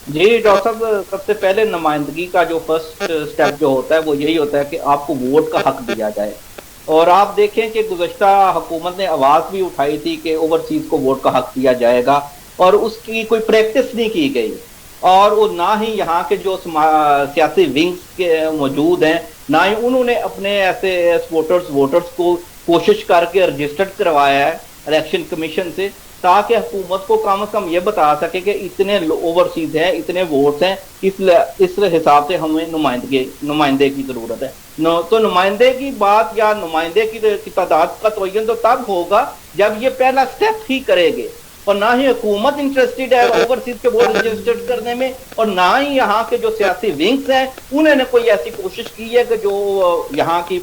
[SPEAKER 3] جی ڈاکٹر صاحب, سب سے پہلے نمائندگی کا جو فرسٹ سٹیپ جو ہوتا ہے وہ یہی ہوتا ہے کہ آپ کو ووٹ کا حق دیا جائے. اور آپ دیکھیں کہ گزشتہ حکومت نے آواز بھی اٹھائی تھی کہ اوورسیز کو ووٹ کا حق دیا جائے گا, اور اس کی کوئی پریکٹس نہیں کی گئی, اور وہ نہ ہی یہاں کے جو سیاسی ونگز کے موجود ہیں, نہ ہی انہوں نے اپنے ایسے ووٹرز کو کوشش کر کے رجسٹرڈ کروایا ہے الیکشن کمیشن سے, تاکہ حکومت کو کم از کم یہ بتا سکے کہ اتنے اوورسیز ہیں, اتنے ووٹس ہیں, اس حساب سے ہمیں نمائندے کی ضرورت ہے. تو نمائندے کی بات یا نمائندے کی تعداد کا تعین تو تب ہوگا جب یہ پہلا سٹیپ ہی کرے گے, اور نہ ہی حکومت انٹرسٹڈ ہے اوورسیز کے ووٹ رجسٹرڈ کرنے میں, اور نہ ہی یہاں کے جو سیاسی ونگز ہیں انہوں نے کوئی ایسی کوشش کی ہے کہ جو یہاں کی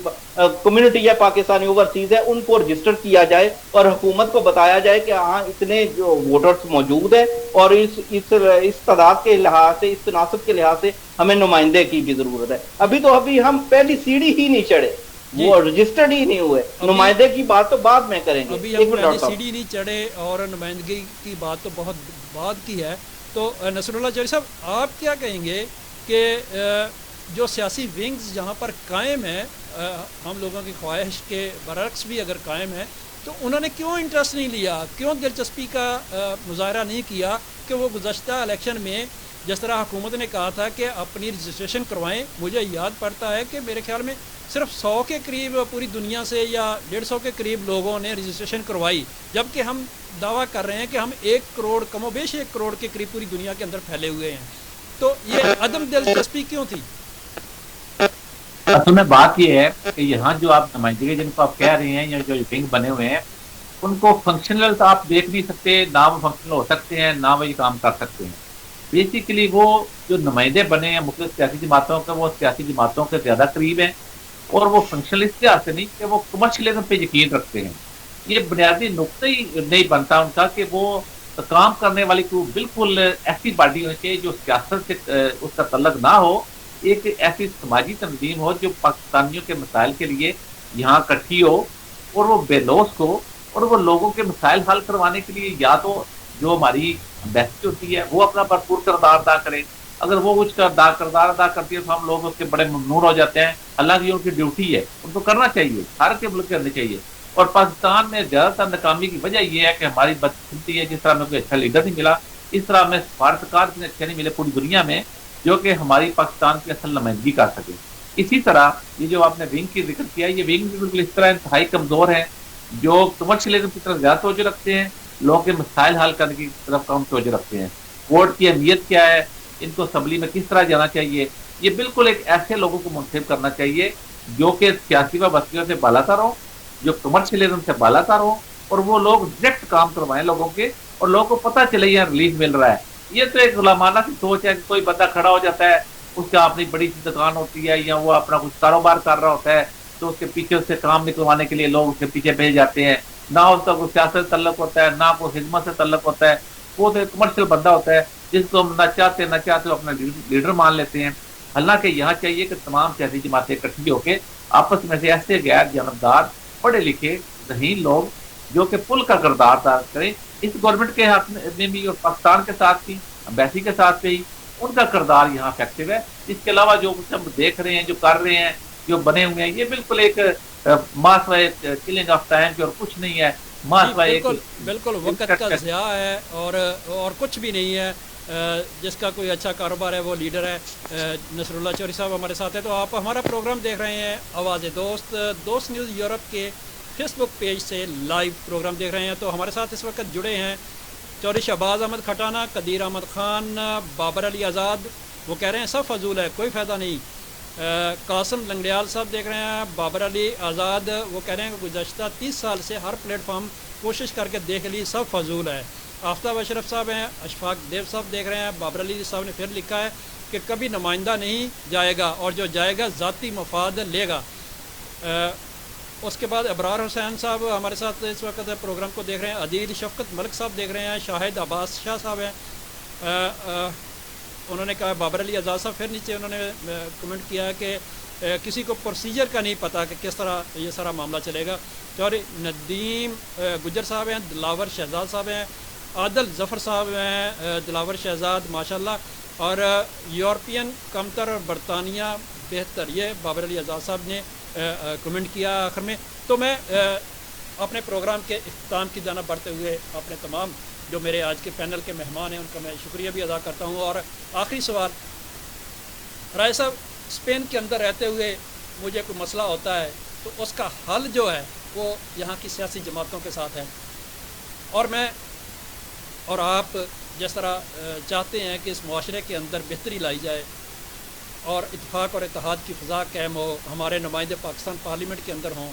[SPEAKER 3] کمیونٹی یا پاکستانی اوورسیز ہے ان کو رجسٹر کیا جائے اور حکومت کو بتایا جائے کہ ہاں اتنے جو ووٹرز موجود ہیں اور اس تعداد کے لحاظ سے, اس تناسب کے لحاظ سے ہمیں نمائندے کی بھی ضرورت ہے. ابھی ہم پہلی سیڑھی ہی نہیں چڑھے, وہ رجسٹرڈ ہی نہیں ہوئے. نمائندے کی بات تو بعد میں کریں گے,
[SPEAKER 1] ابھی ہم پہلی سیڑھی نہیں چڑھے اور نمائندگی کی بات تو بہت بعد کی ہے. تو نصر اللہ جوہری صاحب آپ کیا کہیں گے کہ جو سیاسی ونگز جہاں پر قائم ہیں, ہم لوگوں کی خواہش کے برعکس بھی اگر قائم ہے, تو انہوں نے کیوں انٹرسٹ نہیں لیا, کیوں دلچسپی کا مظاہرہ نہیں کیا کہ وہ گزشتہ الیکشن میں جس طرح حکومت نے کہا تھا کہ اپنی رجسٹریشن کروائیں. مجھے یاد پڑتا ہے کہ میرے خیال میں صرف 100 کے قریب پوری دنیا سے یا 150 کے قریب لوگوں نے رجسٹریشن کروائی, جبکہ ہم دعویٰ کر رہے ہیں کہ ہم 1 کروڑ کم و بیش 1 کروڑ کے قریب پوری دنیا کے اندر پھیلے ہوئے ہیں. تو یہ عدم دلچسپی کیوں تھی؟
[SPEAKER 5] اصل میں بات یہ ہے کہ یہاں جو آپ نمائندگی جن کو آپ کہہ رہے ہیں یا جو ونگ بنے ہوئے ہیں ان کو فنکشنل تو آپ دیکھ نہیں سکتے، نہ وہ فنکشنل ہو سکتے ہیں نہ وہ یہ کام کر سکتے ہیں. بیسیکلی وہ جو نمائندے بنے ہیں مختلف سیاسی جماعتوں کے، وہ سیاسی جماعتوں کے زیادہ قریب ہیں، اور وہ فنکشنل اس لحاظ سے نہیں کہ وہ کمرشلزم پہ یقین رکھتے ہیں. یہ بنیادی نقطہ ہی نہیں بنتا ان کا کہ وہ کام کرنے والی کو بالکل ایسی باڈی ہونی چاہیے جو سیاست سے اس کا تعلق نہ ہو، ایک ایسی سماجی تنظیم ہو جو پاکستانیوں کے مسائل کے لیے یہاں اکٹھی ہو، اور وہ بے لوث ہو، اور وہ لوگوں کے مسائل حل کروانے کے لیے یا تو جو ہماری بیسٹ ہوتی ہے وہ اپنا بھرپور کردار ادا کرے. اگر وہ کچھ کردار ادا کرتی ہے تو ہم لوگ اس کے بڑے ممنون ہو جاتے ہیں. حالانکہ یہ ان کی ڈیوٹی ہے، ان کو کرنا چاہیے، ہر کے ملک کرنی چاہیے. اور پاکستان میں زیادہ تر ناکامی کی وجہ یہ ہے کہ ہماری بدقسمتی ہے، جس طرح ہمیں کوئی اچھا لیڈر نہیں ملا، اس طرح ہمیں سفارتکار اتنے اچھے نہیں ملے پوری دنیا میں جو کہ ہماری پاکستان کی اصل نمائندگی کر سکے. اسی طرح یہ جو آپ نے ونگ کی ذکر کیا، یہ ونگ بھی بالکل اس طرح انتہائی کمزور ہے، جو کمرشلزم کی طرف زیادہ توجہ رکھتے ہیں، لوگوں کے مسائل حل کرنے کی طرف کم توجہ رکھتے ہیں. ووٹ کی اہمیت کیا ہے، ان کو اسمبلی میں کس طرح جانا چاہیے، یہ بالکل ایک ایسے لوگوں کو منتخب کرنا چاہیے جو کہ سیاسی وابستگیوں سے بالا تر ہوں، جو کمرشلزم سے بالا تر ہوں، اور وہ لوگ ڈائریکٹ کام کروائیں لوگوں کے، اور لوگوں کو پتہ چلے یہاں ریلیف مل رہا ہے. یہ تو ایک غلامانہ سی سوچ ہے کہ کوئی بندہ کھڑا ہو جاتا ہے، اس کا اپنی بڑی سی دکان ہوتی ہے یا وہ اپنا کچھ کاروبار کر رہا ہوتا ہے تو اس کے پیچھے اس سے کام نکلوانے کے لیے لوگ اس کے پیچھے بھیج جاتے ہیں. نہ اس کا کوئی سیاست سے تعلق ہوتا ہے، نہ کوئی خدمت سے تعلق ہوتا ہے، وہ تو ایک کمرشل بندہ ہوتا ہے جس کو ہم نہ چاہتے وہ اپنا لیڈر مان لیتے ہیں. حالانکہ یہاں چاہیے کہ تمام سیاسی جماعتیں اکٹھی ہو کے آپس میں سے ایسے غیر جانبدار پڑھے لکھے ذہین لوگ جو کہ پل کا کردار ادا کریں. اس گورنمنٹ کے ہاتھ میں بھی اور پاکستان کے ساتھ بھی، امبیسی کے ساتھ بھی ان کا کردار یہاں افیکٹو ہے. اس کے علاوہ جو کچھ ہم دیکھ رہے ہیں، جو کر رہے ہیں، جو بنے ہوئے ہیں، یہ بالکل ایک ماسوائے کلنگ آف ٹائم اور کچھ نہیں ہے.
[SPEAKER 1] بالکل وقت کا ضیاع ہے اور کچھ بھی نہیں ہے. جس کا کوئی اچھا کاروبار ہے وہ لیڈر ہے. نصر اللہ چودھری صاحب ہمارے ساتھ ہیں. تو آپ ہمارا پروگرام دیکھ رہے ہیں آواز دوست نیوز یورپ کے فیس بک پیج سے لائیو پروگرام دیکھ رہے ہیں. تو ہمارے ساتھ اس وقت جڑے ہیں چودھری شہباز احمد کھٹانا، قدیر احمد خان، بابر علی آزاد. وہ کہہ رہے ہیں سب فضول ہے، کوئی فائدہ نہیں. قاسم لنگڑیال صاحب دیکھ رہے ہیں. بابر علی آزاد وہ کہہ رہے ہیں کہ گزشتہ 30 سال سے ہر پلیٹ فارم کوشش کر کے دیکھ لی، سب فضول ہے. آفتاب اشرف صاحب ہیں. اشفاق دیو صاحب دیکھ رہے ہیں. بابر علی صاحب نے پھر لکھا ہے کہ کبھی نمائندہ نہیں جائے گا اور جو جائے گا ذاتی مفاد لے گا. اس کے بعد ابرار حسین صاحب ہمارے ساتھ اس وقت پروگرام کو دیکھ رہے ہیں. عدیل شفقت ملک صاحب دیکھ رہے ہیں. شاہد عباس شاہ صاحب ہیں. انہوں نے کہا بابر علی آزاد صاحب پھر نیچے انہوں نے کمنٹ کیا ہے کہ کسی کو پروسیجر کا نہیں پتہ کہ کس طرح یہ سارا معاملہ چلے گا. چودھری ندیم گجر صاحب ہیں. دلاور شہزاد صاحب ہیں. عادل ظفر صاحب ہیں. دلاور شہزاد ماشاءاللہ. اور یورپین کمتر اور برطانیہ بہتر، یہ بابر علی آزاد صاحب نے کمنٹ کیا آخر میں. تو میں اپنے پروگرام کے اختتام کی جانب بڑھتے ہوئے اپنے تمام جو میرے آج کے پینل کے مہمان ہیں ان کا میں شکریہ بھی ادا کرتا ہوں. اور آخری سوال، رائے صاحب، اسپین کے اندر رہتے ہوئے مجھے کوئی مسئلہ ہوتا ہے تو اس کا حل جو ہے وہ یہاں کی سیاسی جماعتوں کے ساتھ ہے، اور میں اور آپ جس طرح چاہتے ہیں کہ اس معاشرے کے اندر بہتری لائی جائے اور اتفاق اور اتحاد کی فضا قائم ہو، ہمارے نمائندے پاکستان پارلیمنٹ کے اندر ہوں،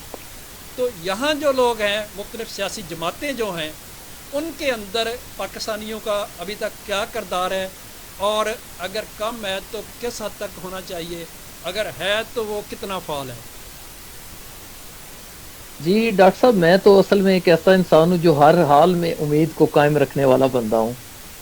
[SPEAKER 1] تو یہاں جو لوگ ہیں، مختلف سیاسی جماعتیں جو ہیں، ان کے اندر پاکستانیوں کا ابھی تک کیا کردار ہے، اور اگر کم ہے تو کس حد تک ہونا چاہیے، اگر ہے تو وہ کتنا فعال ہے؟
[SPEAKER 2] جی ڈاکٹر صاحب، میں تو اصل میں ایک ایسا انسان ہوں جو ہر حال میں امید کو قائم رکھنے والا بندہ ہوں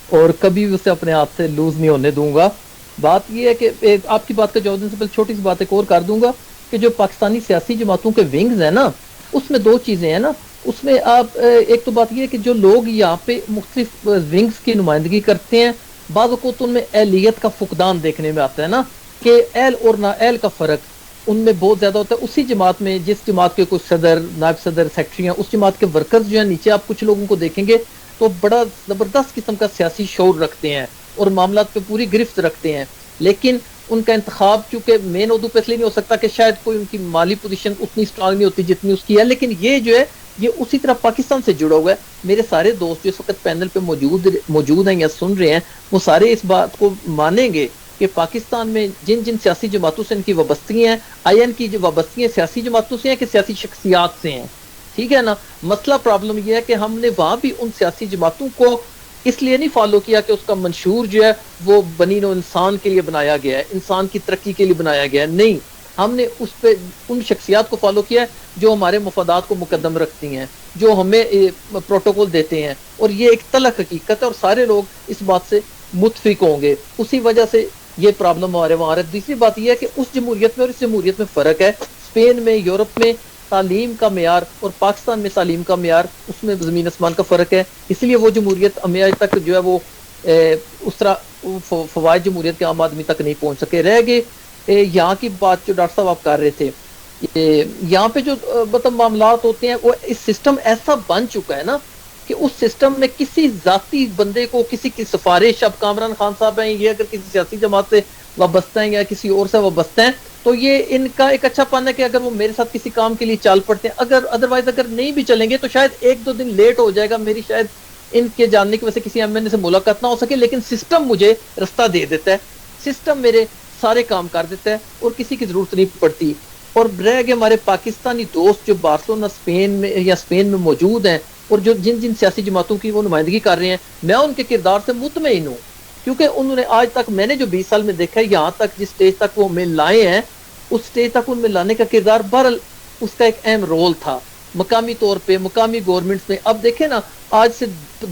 [SPEAKER 2] اور کبھی بھی اسے اپنے ہاتھ سے لوز نہیں ہونے دوں گا. بات یہ ہے کہ آپ کی بات کا جواب دینے سے پہلے چھوٹی سی بات ایک اور کر دوں گا کہ جو پاکستانی سیاسی جماعتوں کے ونگز ہیں نا، اس میں دو چیزیں ہیں نا. اس میں آپ ایک تو بات یہ ہے کہ جو لوگ یہاں پہ مختلف ونگز کی نمائندگی کرتے ہیں، بعض اوقات ان میں اہلیت کا فقدان دیکھنے میں آتا ہے نا، کہ اہل اور نااہل کا فرق ان میں بہت زیادہ ہوتا ہے. اسی جماعت میں جس جماعت کے کوئی صدر، نائب صدر، سیکٹری ہیں، اس جماعت کے ورکرز جو ہیں نیچے آپ کچھ لوگوں کو دیکھیں گے تو بڑا زبردست قسم کا سیاسی شعور رکھتے ہیں اور معاملات پہ پوری گرفت رکھتے ہیں، لیکن ان کا انتخاب چونکہ مین عہدوں پہ اس لیے نہیں ہو سکتا کہ شاید کوئی ان کی مالی پوزیشن اتنی اسٹرانگ نہیں ہوتی جتنی اس کی ہے. لیکن یہ جو ہے یہ اسی طرح پاکستان سے جڑا ہوا ہے. میرے سارے دوست جو اس وقت پینل پہ موجود ہیں یا سن رہے ہیں، وہ سارے اس بات کو مانیں گے کہ پاکستان میں جن جن سیاسی جماعتوں سے ان کی وابستگیاں ہیں، آئی این کی جو وابستگیاں سیاسی جماعتوں سے ہیں کہ سیاسی شخصیات سے ہیں، ٹھیک ہے نا. مسئلہ پرابلم یہ ہے کہ ہم نے وہاں بھی ان سیاسی جماعتوں کو اس لیے نہیں فالو کیا کہ اس کا منشور جو ہے وہ بنی نوع انسان کے لیے بنایا گیا ہے، انسان کی ترقی کے لیے بنایا گیا ہے. نہیں، ہم نے اس پہ ان شخصیات کو فالو کیا ہے جو ہمارے مفادات کو مقدم رکھتی ہیں، جو ہمیں پروٹوکول دیتے ہیں. اور یہ ایک تلخ حقیقت ہے اور سارے لوگ اس بات سے متفق ہوں گے. اسی وجہ سے یہ پرابلم ہمارے وہاں ہے. دوسری بات یہ ہے کہ اس جمہوریت میں اور اس جمہوریت میں فرق ہے. اسپین میں، یورپ میں تعلیم کا معیار اور پاکستان میں تعلیم کا معیار، اس میں زمین آسمان کا فرق ہے. اس لیے وہ جمہوریت ہمیں آج تک جو ہے وہ اس طرح فوائد جمہوریت کے عام آدمی تک نہیں پہنچ سکے. رہ گئے یہاں کی بات جو ڈاکٹر صاحب آپ کر رہے تھے، یہاں پہ جو مطلب معاملات ہوتے ہیں وہ اس سسٹم ایسا بن چکا ہے نا کہ اس سسٹم میں کسی ذاتی بندے کو کسی کی سفارش، اب کامران خان صاحب ہیں یہ اگر کسی سیاسی جماعت سے وابستہ ہیں یا کسی اور سے وابستہ ہیں تو یہ ان کا ایک اچھا پن ہے کہ اگر وہ میرے ساتھ کسی کام کے لیے چال پڑتے ہیں، اگر ادروائز اگر نہیں بھی چلیں گے تو شاید 1-2 دن لیٹ ہو جائے گا، میری شاید ان کے جاننے کی وجہ سے کسی ایم این اے سے ملاقات نہ ہو سکے، لیکن سسٹم مجھے رستہ دے دیتا ہے، سسٹم میرے سارے کام کر دیتا ہے اور کسی کی ضرورت نہیں پڑتی. اور رہ گئے ہمارے پاکستانی دوست جو بارسلونا اسپین میں یا اسپین میں موجود ہیں اور جو جن جن سیاسی جماعتوں کی وہ نمائندگی کر رہے ہیں، میں ان کے کردار سے مطمئن ہوں، کیونکہ انہوں نے آج تک میں نے جو 20 سال میں دیکھا ہے یہاں تک جس سٹیج تک وہ ہمیں لائے ہیں اس سٹیج تک ان میں لانے کا کردار بہرحال اس کا ایک اہم رول تھا مقامی طور پہ مقامی گورنمنٹس میں. اب دیکھیں نا آج سے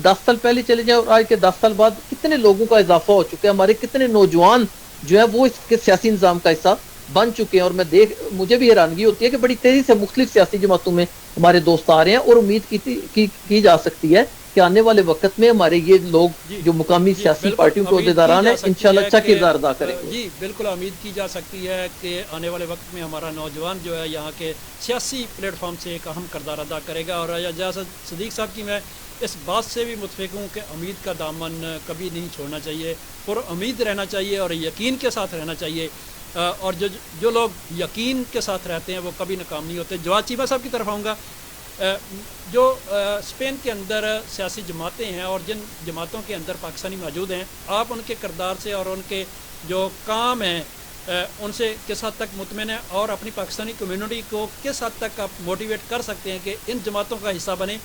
[SPEAKER 2] 10 سال پہلے چلے جائیں اور آج کے 10 سال بعد کتنے لوگوں کا اضافہ ہو چکا ہے، ہمارے کتنے نوجوان جو ہے وہ اس کے سیاسی نظام کا حصہ بن چکے ہیں. اور میں مجھے بھی حیرانگی ہوتی ہے کہ بڑی تیزی سے مختلف سیاسی جماعتوں میں ہمارے دوست آ رہے ہیں اور امید کی جا سکتی ہے کہ آنے والے وقت میں ہمارے یہ لوگ جو مقامی سیاسی پارٹیوں کے عہدیداران ہیں انشاءاللہ اچھا کردار ادا کریں گے.
[SPEAKER 1] جی بالکل امید کی جا سکتی ہے کہ آنے والے وقت میں ہمارا نوجوان جو ہے یہاں کے سیاسی پلیٹ فارم سے ایک اہم کردار ادا کرے گا. اور اعجاز صدیق صاحب کی میں اس بات سے بھی متفق ہوں کہ امید کا دامن کبھی نہیں چھوڑنا چاہیے، پر امید رہنا چاہیے اور یقین کے ساتھ رہنا چاہیے. اور جو لوگ یقین کے ساتھ رہتے ہیں وہ کبھی ناکام نہیں ہوتے. جواد چیمہ صاحب کی طرف آؤں گا. جو اسپین کے اندر سیاسی جماعتیں ہیں اور جن جماعتوں کے اندر پاکستانی موجود ہیں، آپ ان کے کردار سے اور ان کے جو کام ہیں ان سے کس حد تک مطمئن ہیں اور اپنی پاکستانی کمیونٹی کو کس حد تک آپ موٹیویٹ کر سکتے ہیں کہ ان جماعتوں کا حصہ بنیں؟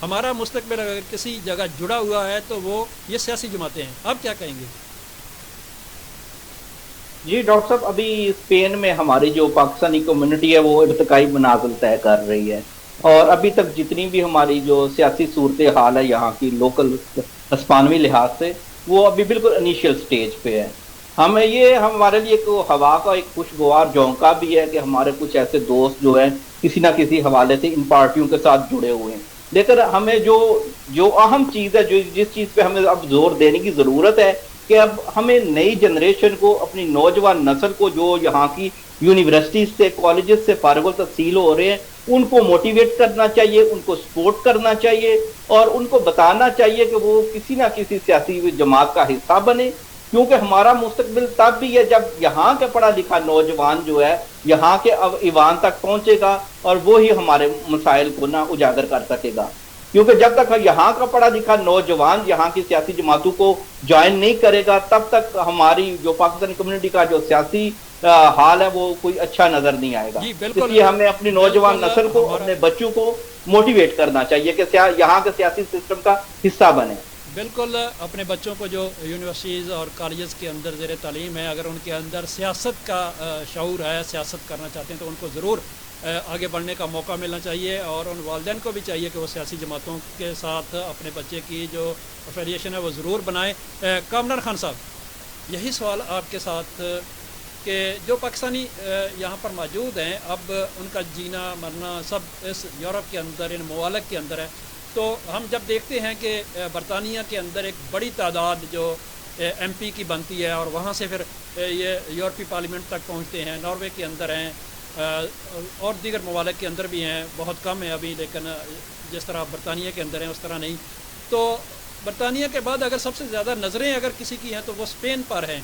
[SPEAKER 1] ہمارا مستقبل اگر کسی جگہ جڑا ہوا ہے تو وہ یہ سیاسی جماعتیں ہیں. آپ کیا کہیں گے؟
[SPEAKER 3] جی ڈاکٹر صاحب، ابھی اسپین میں ہماری جو پاکستانی کمیونٹی ہے وہ ارتقائی منازل طے کر رہی ہے، اور ابھی تک جتنی بھی ہماری جو سیاسی صورتحال ہے یہاں کی لوکل ہسپانوی لحاظ سے وہ ابھی بالکل انیشیل سٹیج پہ ہے. ہمارے لیے ایک ہوا کا ایک خوشگوار جھونکا بھی ہے کہ ہمارے کچھ ایسے دوست جو ہیں کسی نہ کسی حوالے سے ان پارٹیوں کے ساتھ جڑے ہوئے ہیں. لیکن ہمیں جو اہم چیز ہے، جس چیز پہ ہمیں اب زور دینے کی ضرورت ہے کہ اب ہمیں نئی جنریشن کو، اپنی نوجوان نسل کو جو یہاں کی یونیورسٹیز سے کالجز سے فارغ التحصیل ہو رہے ہیں ان کو موٹیویٹ کرنا چاہیے، ان کو سپورٹ کرنا چاہیے اور ان کو بتانا چاہیے کہ وہ کسی نہ کسی سیاسی جماعت کا حصہ بنے، کیونکہ ہمارا مستقبل تب بھی ہے جب یہاں کے پڑھا لکھا نوجوان جو ہے یہاں کے ایوان تک پہنچے گا اور وہی ہمارے مسائل کو نہ اجاگر کر سکے گا. کیونکہ جب تک یہاں کا پڑھا لکھا نوجوان یہاں کی سیاسی جماعتوں کو جوائن نہیں کرے گا تب تک ہماری جو پاکستانی کمیونٹی کا جو سیاسی حال ہے وہ کوئی اچھا نظر نہیں آئے گا. اس لیے ہمیں اپنی نوجوان نسل کو، اپنے بچوں کو موٹیویٹ کرنا چاہیے کہ یہاں کے سیاسی سسٹم کا حصہ بنے.
[SPEAKER 1] بالکل اپنے بچوں کو جو یونیورسٹیز اور کالجز کے اندر زیر تعلیم ہے، اگر ان کے اندر سیاست کا شعور ہے، سیاست کرنا چاہتے ہیں تو ان کو ضرور آگے بڑھنے کا موقع ملنا چاہیے. اور ان والدین کو بھی چاہیے کہ وہ سیاسی جماعتوں کے ساتھ اپنے بچے کی جو افیلیشن ہے وہ ضرور بنائیں. کامران خان صاحب، یہی سوال آپ کے ساتھ کہ جو پاکستانی یہاں پر موجود ہیں اب ان کا جینا مرنا سب اس یورپ کے اندر، ان ممالک کے اندر ہے، تو ہم جب دیکھتے ہیں کہ برطانیہ کے اندر ایک بڑی تعداد جو ایم پی کی بنتی ہے اور وہاں سے پھر یہ یورپی پارلیمنٹ تک پہنچتے ہیں، ناروے کے اندر ہیں اور دیگر ممالک کے اندر بھی ہیں، بہت کم ہیں ابھی لیکن جس طرح برطانیہ کے اندر ہیں اس طرح نہیں. تو برطانیہ کے بعد اگر سب سے زیادہ نظریں اگر کسی کی ہیں تو وہ اسپین پر ہیں،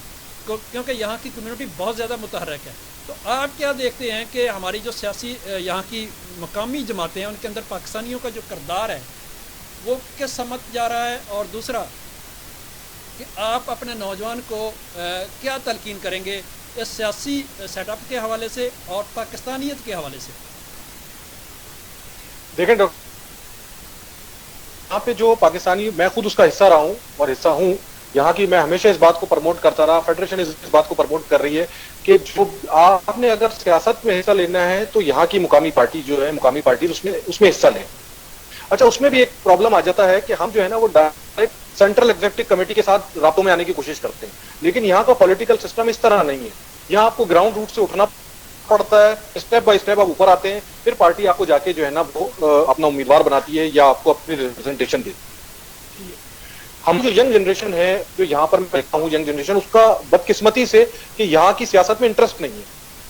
[SPEAKER 1] کیونکہ یہاں کی کمیونٹی بہت زیادہ متحرک ہے. تو آپ کیا دیکھتے ہیں کہ ہماری جو سیاسی یہاں کی مقامی جماعتیں ہیں ان کے اندر پاکستانیوں کا جو کردار ہے وہ کس سمت جا رہا ہے؟ اور دوسرا کہ آپ اپنے نوجوان کو کیا تلقین کریں گے اس سیاسی سیٹ اپ کے حوالے سے اور پاکستانیت کے حوالے سے؟
[SPEAKER 4] دیکھیں ڈاکٹر، یہاں پہ جو پاکستانی، میں خود اس کا حصہ رہا ہوں اور حصہ ہوں یہاں کی، میں ہمیشہ اس بات کو پروموٹ کرتا رہا، فیڈریشن اس بات کو پروموٹ کر رہی ہے کہ جو آپ نے اگر سیاست میں حصہ لینا ہے تو یہاں کی مقامی پارٹی جو ہے، مقامی پارٹی اس میں حصہ لیں۔ اچھا، اس میں بھی ایک پرابلم آ جاتا ہے کہ ہم جو ہے نا وہ ڈائریکٹ سینٹرل ایگزیکٹو کمیٹی کے ساتھ رابطوں میں آنے کی کوشش کرتے ہیں، لیکن یہاں کا پولیٹیکل سسٹم اس طرح نہیں ہے۔ یہاں آپ کو گراؤنڈ روٹ سے اٹھنا پڑتا ہے، اسٹیپ بائی اسٹیپ آپ اوپر آتے ہیں، پھر پارٹی آپ کو جا کے جو ہے نا وہ اپنا امیدوار بناتی ہے یا آپ کو اپنی ریپرزنٹیشن دیتی ہے۔ ہم جو ینگ جنریشن ہے، جو یہاں پر میں دیکھتا ہوں ینگ جنریشن، اس کا بدقسمتی سے کہ یہاں کی سیاست میں انٹرسٹ نہیں ہے،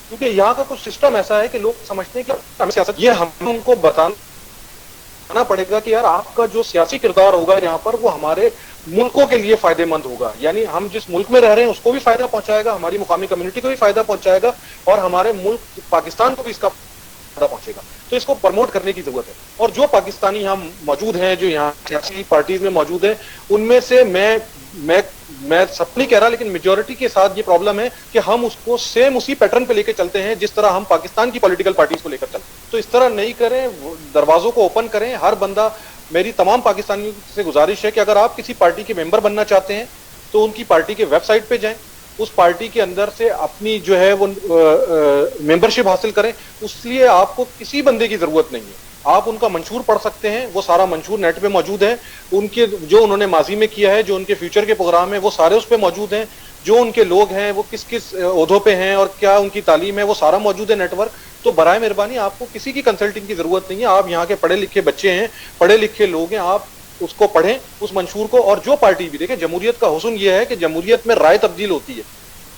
[SPEAKER 4] کیونکہ یہاں کا کچھ سسٹم ایسا ہے کہ لوگ سمجھتے ہیں کہ ہمیں سیاست، یہ ہم ان کو بتانا پڑے گا کہ یار آپ کا جو سیاسی کردار ہوگا یہاں پر وہ ہمارے ملکوں کے لیے فائدہ مند ہوگا، یعنی ہم جس ملک میں رہ رہے ہیں اس کو بھی فائدہ پہنچائے گا، ہماری مقامی کمیونٹی کو بھی فائدہ پہنچائے گا، اور ہمارے ملک پاکستان کو بھی اس کا فائدہ پہنچے گا۔ تو اس کو پروموٹ کرنے کی ضرورت ہے، اور جو پاکستانی یہاں موجود ہیں، جو یہاں سیاسی پارٹیز میں موجود ہیں، ان میں سے میں سب نہیں کہہ رہا، لیکن میجورٹی کے ساتھ یہ پرابلم ہے کہ ہم اس کو سیم اسی پیٹرن پہ لے کے چلتے ہیں جس طرح ہم پاکستان کی پولیٹیکل پارٹیز کو لے کر چلتے ہیں۔ تو اس طرح نہیں کریں، دروازوں کو اوپن کریں، ہر بندہ، میری تمام پاکستانیوں سے گزارش ہے کہ اگر آپ کسی پارٹی کے ممبر بننا چاہتے ہیں تو ان کی پارٹی کے ویب سائٹ پہ جائیں، اس پارٹی کے اندر سے اپنی جو ہے وہ ممبرشپ حاصل کریں۔ اس لیے آپ کو کسی بندے کی ضرورت نہیں ہے، آپ ان کا منشور پڑھ سکتے ہیں، وہ سارا منشور نیٹ پہ موجود ہے، ان کے جو انہوں نے ماضی میں کیا ہے، جو ان کے فیوچر کے پروگرام ہیں وہ سارے اس پہ موجود ہیں، جو ان کے لوگ ہیں وہ کس کس عہدوں پہ ہیں اور کیا ان کی تعلیم ہے وہ سارا موجود ہے نیٹ ورک۔ تو برائے مہربانی آپ کو کسی کی کنسلٹنگ کی ضرورت نہیں ہے، آپ یہاں کے پڑھے لکھے بچے ہیں، پڑھے لکھے لوگ ہیں، آپ اس کو پڑھیں، اس منشور کو۔ اور جو پارٹی بھی، دیکھیں جمہوریت کا حسن یہ ہے کہ جمہوریت میں رائے تبدیل ہوتی ہے،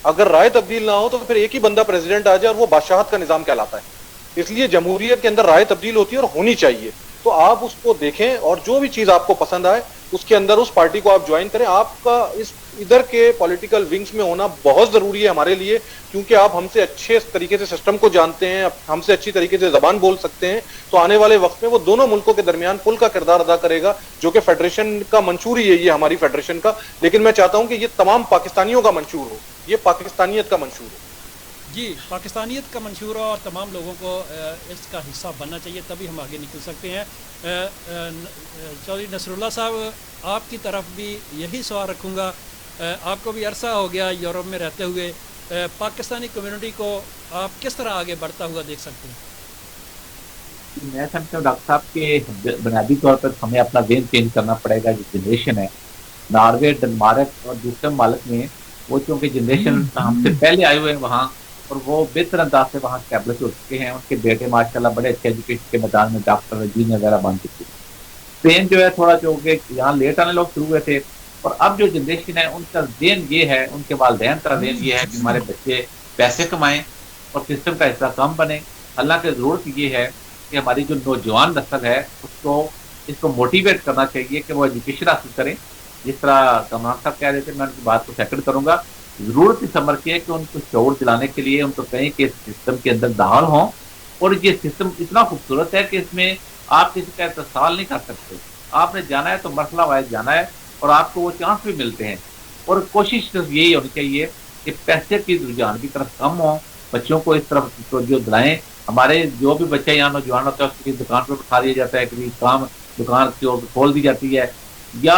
[SPEAKER 4] اگر رائے تبدیل نہ ہو تو پھر ایک ہی بندہ پریزیڈنٹ آ جائے اور وہ بادشاہت کا نظام کہلاتا ہے۔ اس لیے جمہوریت کے اندر رائے تبدیل ہوتی ہے اور ہونی چاہیے، تو آپ اس کو دیکھیں اور جو بھی چیز آپ کو پسند آئے اس کے اندر اس پارٹی کو آپ جوائن کریں۔ آپ کا اس ادھر کے پولیٹیکل ونگز میں ہونا بہت ضروری ہے ہمارے لیے، کیونکہ آپ ہم سے اچھے طریقے سے سسٹم کو جانتے ہیں، ہم سے اچھی طریقے سے زبان بول سکتے ہیں، تو آنے والے وقت میں وہ دونوں ملکوں کے درمیان پل کا کردار ادا کرے گا، جو کہ فیڈریشن کا منشور ہی ہے یہ ہماری فیڈریشن کا۔ لیکن میں چاہتا ہوں کہ یہ تمام پاکستانیوں کا منشور ہو، یہ پاکستانیت کا منشور ہو۔
[SPEAKER 1] جی، پاکستانیت کا منشور ہو اور تمام لوگوں کو اس کا حصہ بننا چاہیے، تبھی ہم آگے نکل سکتے ہیں۔ چودھری نصر اللہ صاحب، آپ کی طرف بھی یہی سوال رکھوں گا، آپ کو بھی عرصہ ہو گیا یورپ میں رہتے ہوئے، پاکستانی کمیونٹی کو آپ کس طرح آگے بڑھتا ہوا دیکھ سکتے ہیں؟
[SPEAKER 5] میں سمجھتا ہوں ڈاکٹر صاحب کے بنیادی طور پر ہمیں اپنا وین چینج کرنا پڑے گا۔ جو جنریشن ہے ناروے، ڈنمارک اور دوسرے ممالک میں، وہ چونکہ جنریشن ہم سے پہلے آئے ہوئے ہیں وہاں، اور وہ بہتر انداز سے وہاں اسٹیبلش ہو چکے ہیں، ان کے بیٹے ماشاءاللہ بڑے اچھے ایجوکیشن کے میدان میں ڈاکٹر انجینئر وغیرہ بن چکے ہیں۔ اسپین جو ہے تھوڑا جو کہ یہاں لیٹ آنے لوگ شروع ہوئے تھے، اور اب جو جنریشن ہے ان کا ذہن یہ ہے، ان کے والدین کا ذہن یہ ہے کہ ہمارے بچے پیسے کمائیں اور سسٹم کا حصہ کم بنے۔ حالانکہ ضرورت یہ ہے کہ ہماری جو نوجوان نسل ہے اس کو موٹیویٹ کرنا چاہیے کہ وہ ایجوکیشن حاصل کریں، جس طرح کمران صاحب کہہ رہے تھے، میں ان کی بات کو سیکنڈ کروں گا۔ ضرورت اس عمر کی ہے کہ ان کو شعور دلانے کے لیے ان کو کہیں کہ اس سسٹم کے اندر داخل ہوں، اور یہ سسٹم اتنا خوبصورت ہے کہ اس میں آپ کسی کا اتصال نہیں کر سکتے، آپ نے جانا ہے تو مرحلہ وائز جانا ہے، اور آپ کو وہ چانس بھی ملتے ہیں۔ اور کوشش صرف یہی ہونی چاہیے کہ پیسے کی رجحان کی طرف کم ہوں، بچوں کو اس طرف توجہ دلائیں۔ ہمارے جو بھی بچہ یہاں نوجوان ہوتا ہے اس کی دکان پہ بٹھا دیا جاتا ہے، کبھی کام دکان کی اور کھول دی جاتی ہے، یا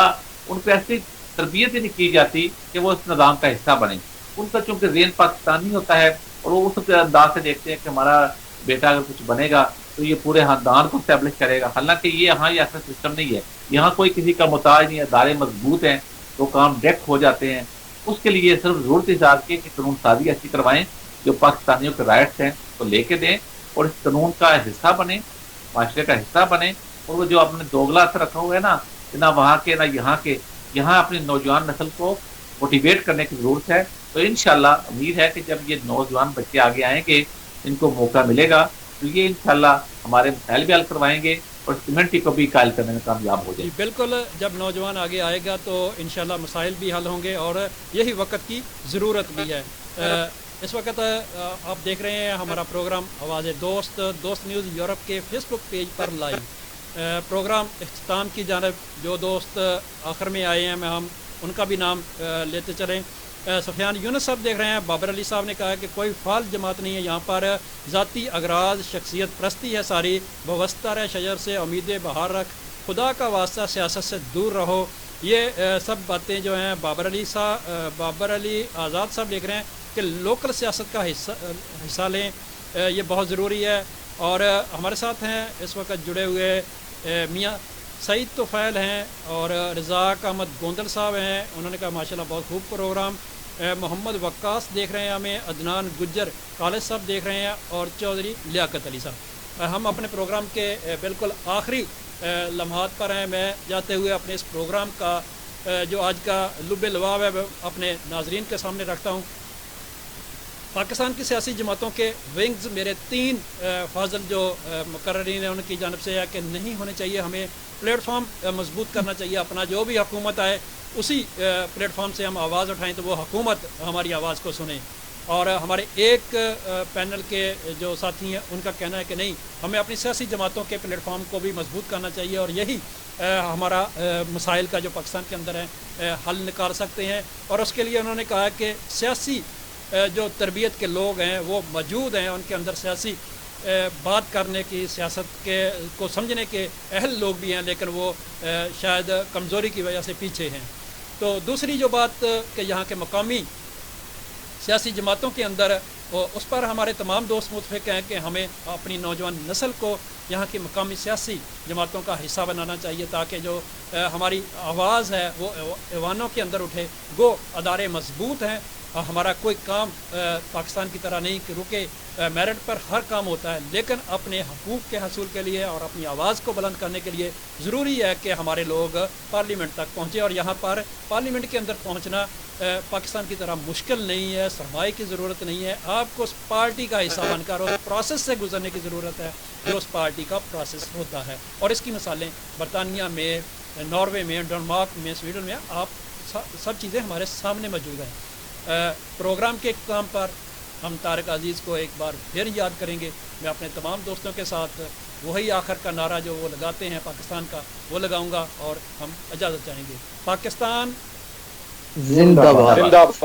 [SPEAKER 5] ان پہ ایسی تربیت ہی نہیں کی جاتی کہ وہ اس نظام کا حصہ بنے۔ ان کا چونکہ ذہن پاکستانی ہوتا ہے اور وہ اس انداز سے دیکھتے ہیں کہ ہمارا بیٹا اگر کچھ بنے گا تو یہ پورے خاندان کو اسٹیبلش کرے گا، حالانکہ یہاں یہ ایسا سسٹم نہیں ہے، یہاں کوئی کسی کا محتاج نہیں ہے، ادارے مضبوط ہیں تو کام ڈائریکٹ ہو جاتے ہیں۔ اس کے لیے صرف ضرورت اظہار کی کہ قانون سازی ایسی کروائیں جو پاکستانیوں کے رائٹس ہیں تو لے کے دیں، اور اس قانون کا حصہ بنے، معاشرے کا حصہ بنے۔ اور وہ جو آپ نے دوگلا اثر رکھا ہوا ہے نا، نہ وہاں کے نہ یہاں کے، یہاں اپنی نوجوان نسل کو موٹیویٹ کرنے کی ضرورت ہے۔ تو انشاءاللہ امید ہے کہ جب یہ نوجوان بچے آگے آئیں گے، ان کو موقع ملے گا تو یہ انشاءاللہ ہمارے مسائل بھی حل کروائیں گے اور کمیونٹی کو بھی قائل کرنے میں کامیاب ہو جائے گا۔
[SPEAKER 1] بالکل، جب نوجوان آگے آئے گا تو انشاءاللہ مسائل بھی حل ہوں گے، اور یہی وقت کی ضرورت بھی ہے۔ اس وقت آپ دیکھ رہے ہیں ہمارا پروگرام آواز دوست نیوز یورپ کے فیس بک پیج پر لائیو۔ پروگرام اختتام کی جانب جو دوست آخر میں آئے ہیں، ہم ان کا بھی نام لیتے چلیں. سفیان یونس صاحب دیکھ رہے ہیں. بابر علی صاحب نے کہا کہ کوئی فعال جماعت نہیں ہے یہاں پر, ذاتی اغراض شخصیت پرستی ہے ساری, وابستہ رہ شجر سے امیدیں بہار رکھ, خدا کا واسطہ سیاست سے دور رہو. یہ سب باتیں جو ہیں بابر علی آزاد صاحب لکھ رہے ہیں کہ لوکل سیاست کا حصہ لیں, یہ بہت ضروری ہے. اور ہمارے ساتھ ہیں اس وقت جڑے ہوئے میاں سعید طفیل ہیں اور رزاق احمد گوندل صاحب ہیں, انہوں نے کہا ماشاءاللہ بہت خوب پروگرام. محمد وقاص دیکھ رہے ہیں ہمیں, عدنان گجر کالج صاحب دیکھ رہے ہیں, اور چودھری لیاقت علی صاحب. ہم اپنے پروگرام کے بالکل آخری لمحات پر ہیں. میں جاتے ہوئے اپنے اس پروگرام کا جو آج کا لب لباب ہے اپنے ناظرین کے سامنے رکھتا ہوں. پاکستان کی سیاسی جماعتوں کے ونگز میرے 3 فاضل جو مقررین ہیں ان کی جانب سے ہے کہ نہیں ہونے چاہیے. ہمیں پلیٹ فارم مضبوط کرنا چاہیے اپنا, جو بھی حکومت آئے اسی پلیٹ فارم سے ہم آواز اٹھائیں تو وہ حکومت ہماری آواز کو سنیں. اور ہمارے ایک پینل کے جو ساتھی ہیں ان کا کہنا ہے کہ نہیں, ہمیں اپنی سیاسی جماعتوں کے پلیٹ فارم کو بھی مضبوط کرنا چاہیے, اور یہی ہمارا مسائل کا جو پاکستان کے اندر ہے حل نکال سکتے ہیں. اور اس کے لیے انہوں نے کہا کہ سیاسی جو تربیت کے لوگ ہیں وہ موجود ہیں, ان کے اندر سیاسی بات کرنے کی, سیاست کے کو سمجھنے کے اہل لوگ بھی ہیں, لیکن وہ شاید کمزوری کی وجہ سے پیچھے ہیں. تو دوسری جو بات کہ یہاں کے مقامی سیاسی جماعتوں کے اندر, اس پر ہمارے تمام دوست متفق ہیں کہ ہمیں اپنی نوجوان نسل کو یہاں کی مقامی سیاسی جماعتوں کا حصہ بنانا چاہیے, تاکہ جو ہماری آواز ہے وہ ایوانوں کے اندر اٹھے. گو ادارے مضبوط ہیں, ہمارا کوئی کام پاکستان کی طرح نہیں کہ رکے, میرٹ پر ہر کام ہوتا ہے, لیکن اپنے حقوق کے حصول کے لیے اور اپنی آواز کو بلند کرنے کے لیے ضروری ہے کہ ہمارے لوگ پارلیمنٹ تک پہنچے. اور یہاں پر پارلیمنٹ کے اندر پہنچنا پاکستان کی طرح مشکل نہیں ہے, سرمایہ کی ضرورت نہیں ہے, آپ کو اس پارٹی کا حصہ بن کر اس پروسیس سے گزرنے کی ضرورت ہے جو اس پارٹی کا پروسیس ہوتا ہے. اور اس کی مثالیں برطانیہ میں, ناروے میں, ڈنمارک میں, سویڈن میں, آپ سب چیزیں ہمارے سامنے موجود ہیں. پروگرام کے اختتام پر ہم طارق عزیز کو ایک بار پھر یاد کریں گے. میں اپنے تمام دوستوں کے ساتھ وہی آخر کا نعرہ جو وہ لگاتے ہیں پاکستان کا وہ لگاؤں گا, اور ہم اجازت چاہیں گے. پاکستان
[SPEAKER 2] زندہ باد.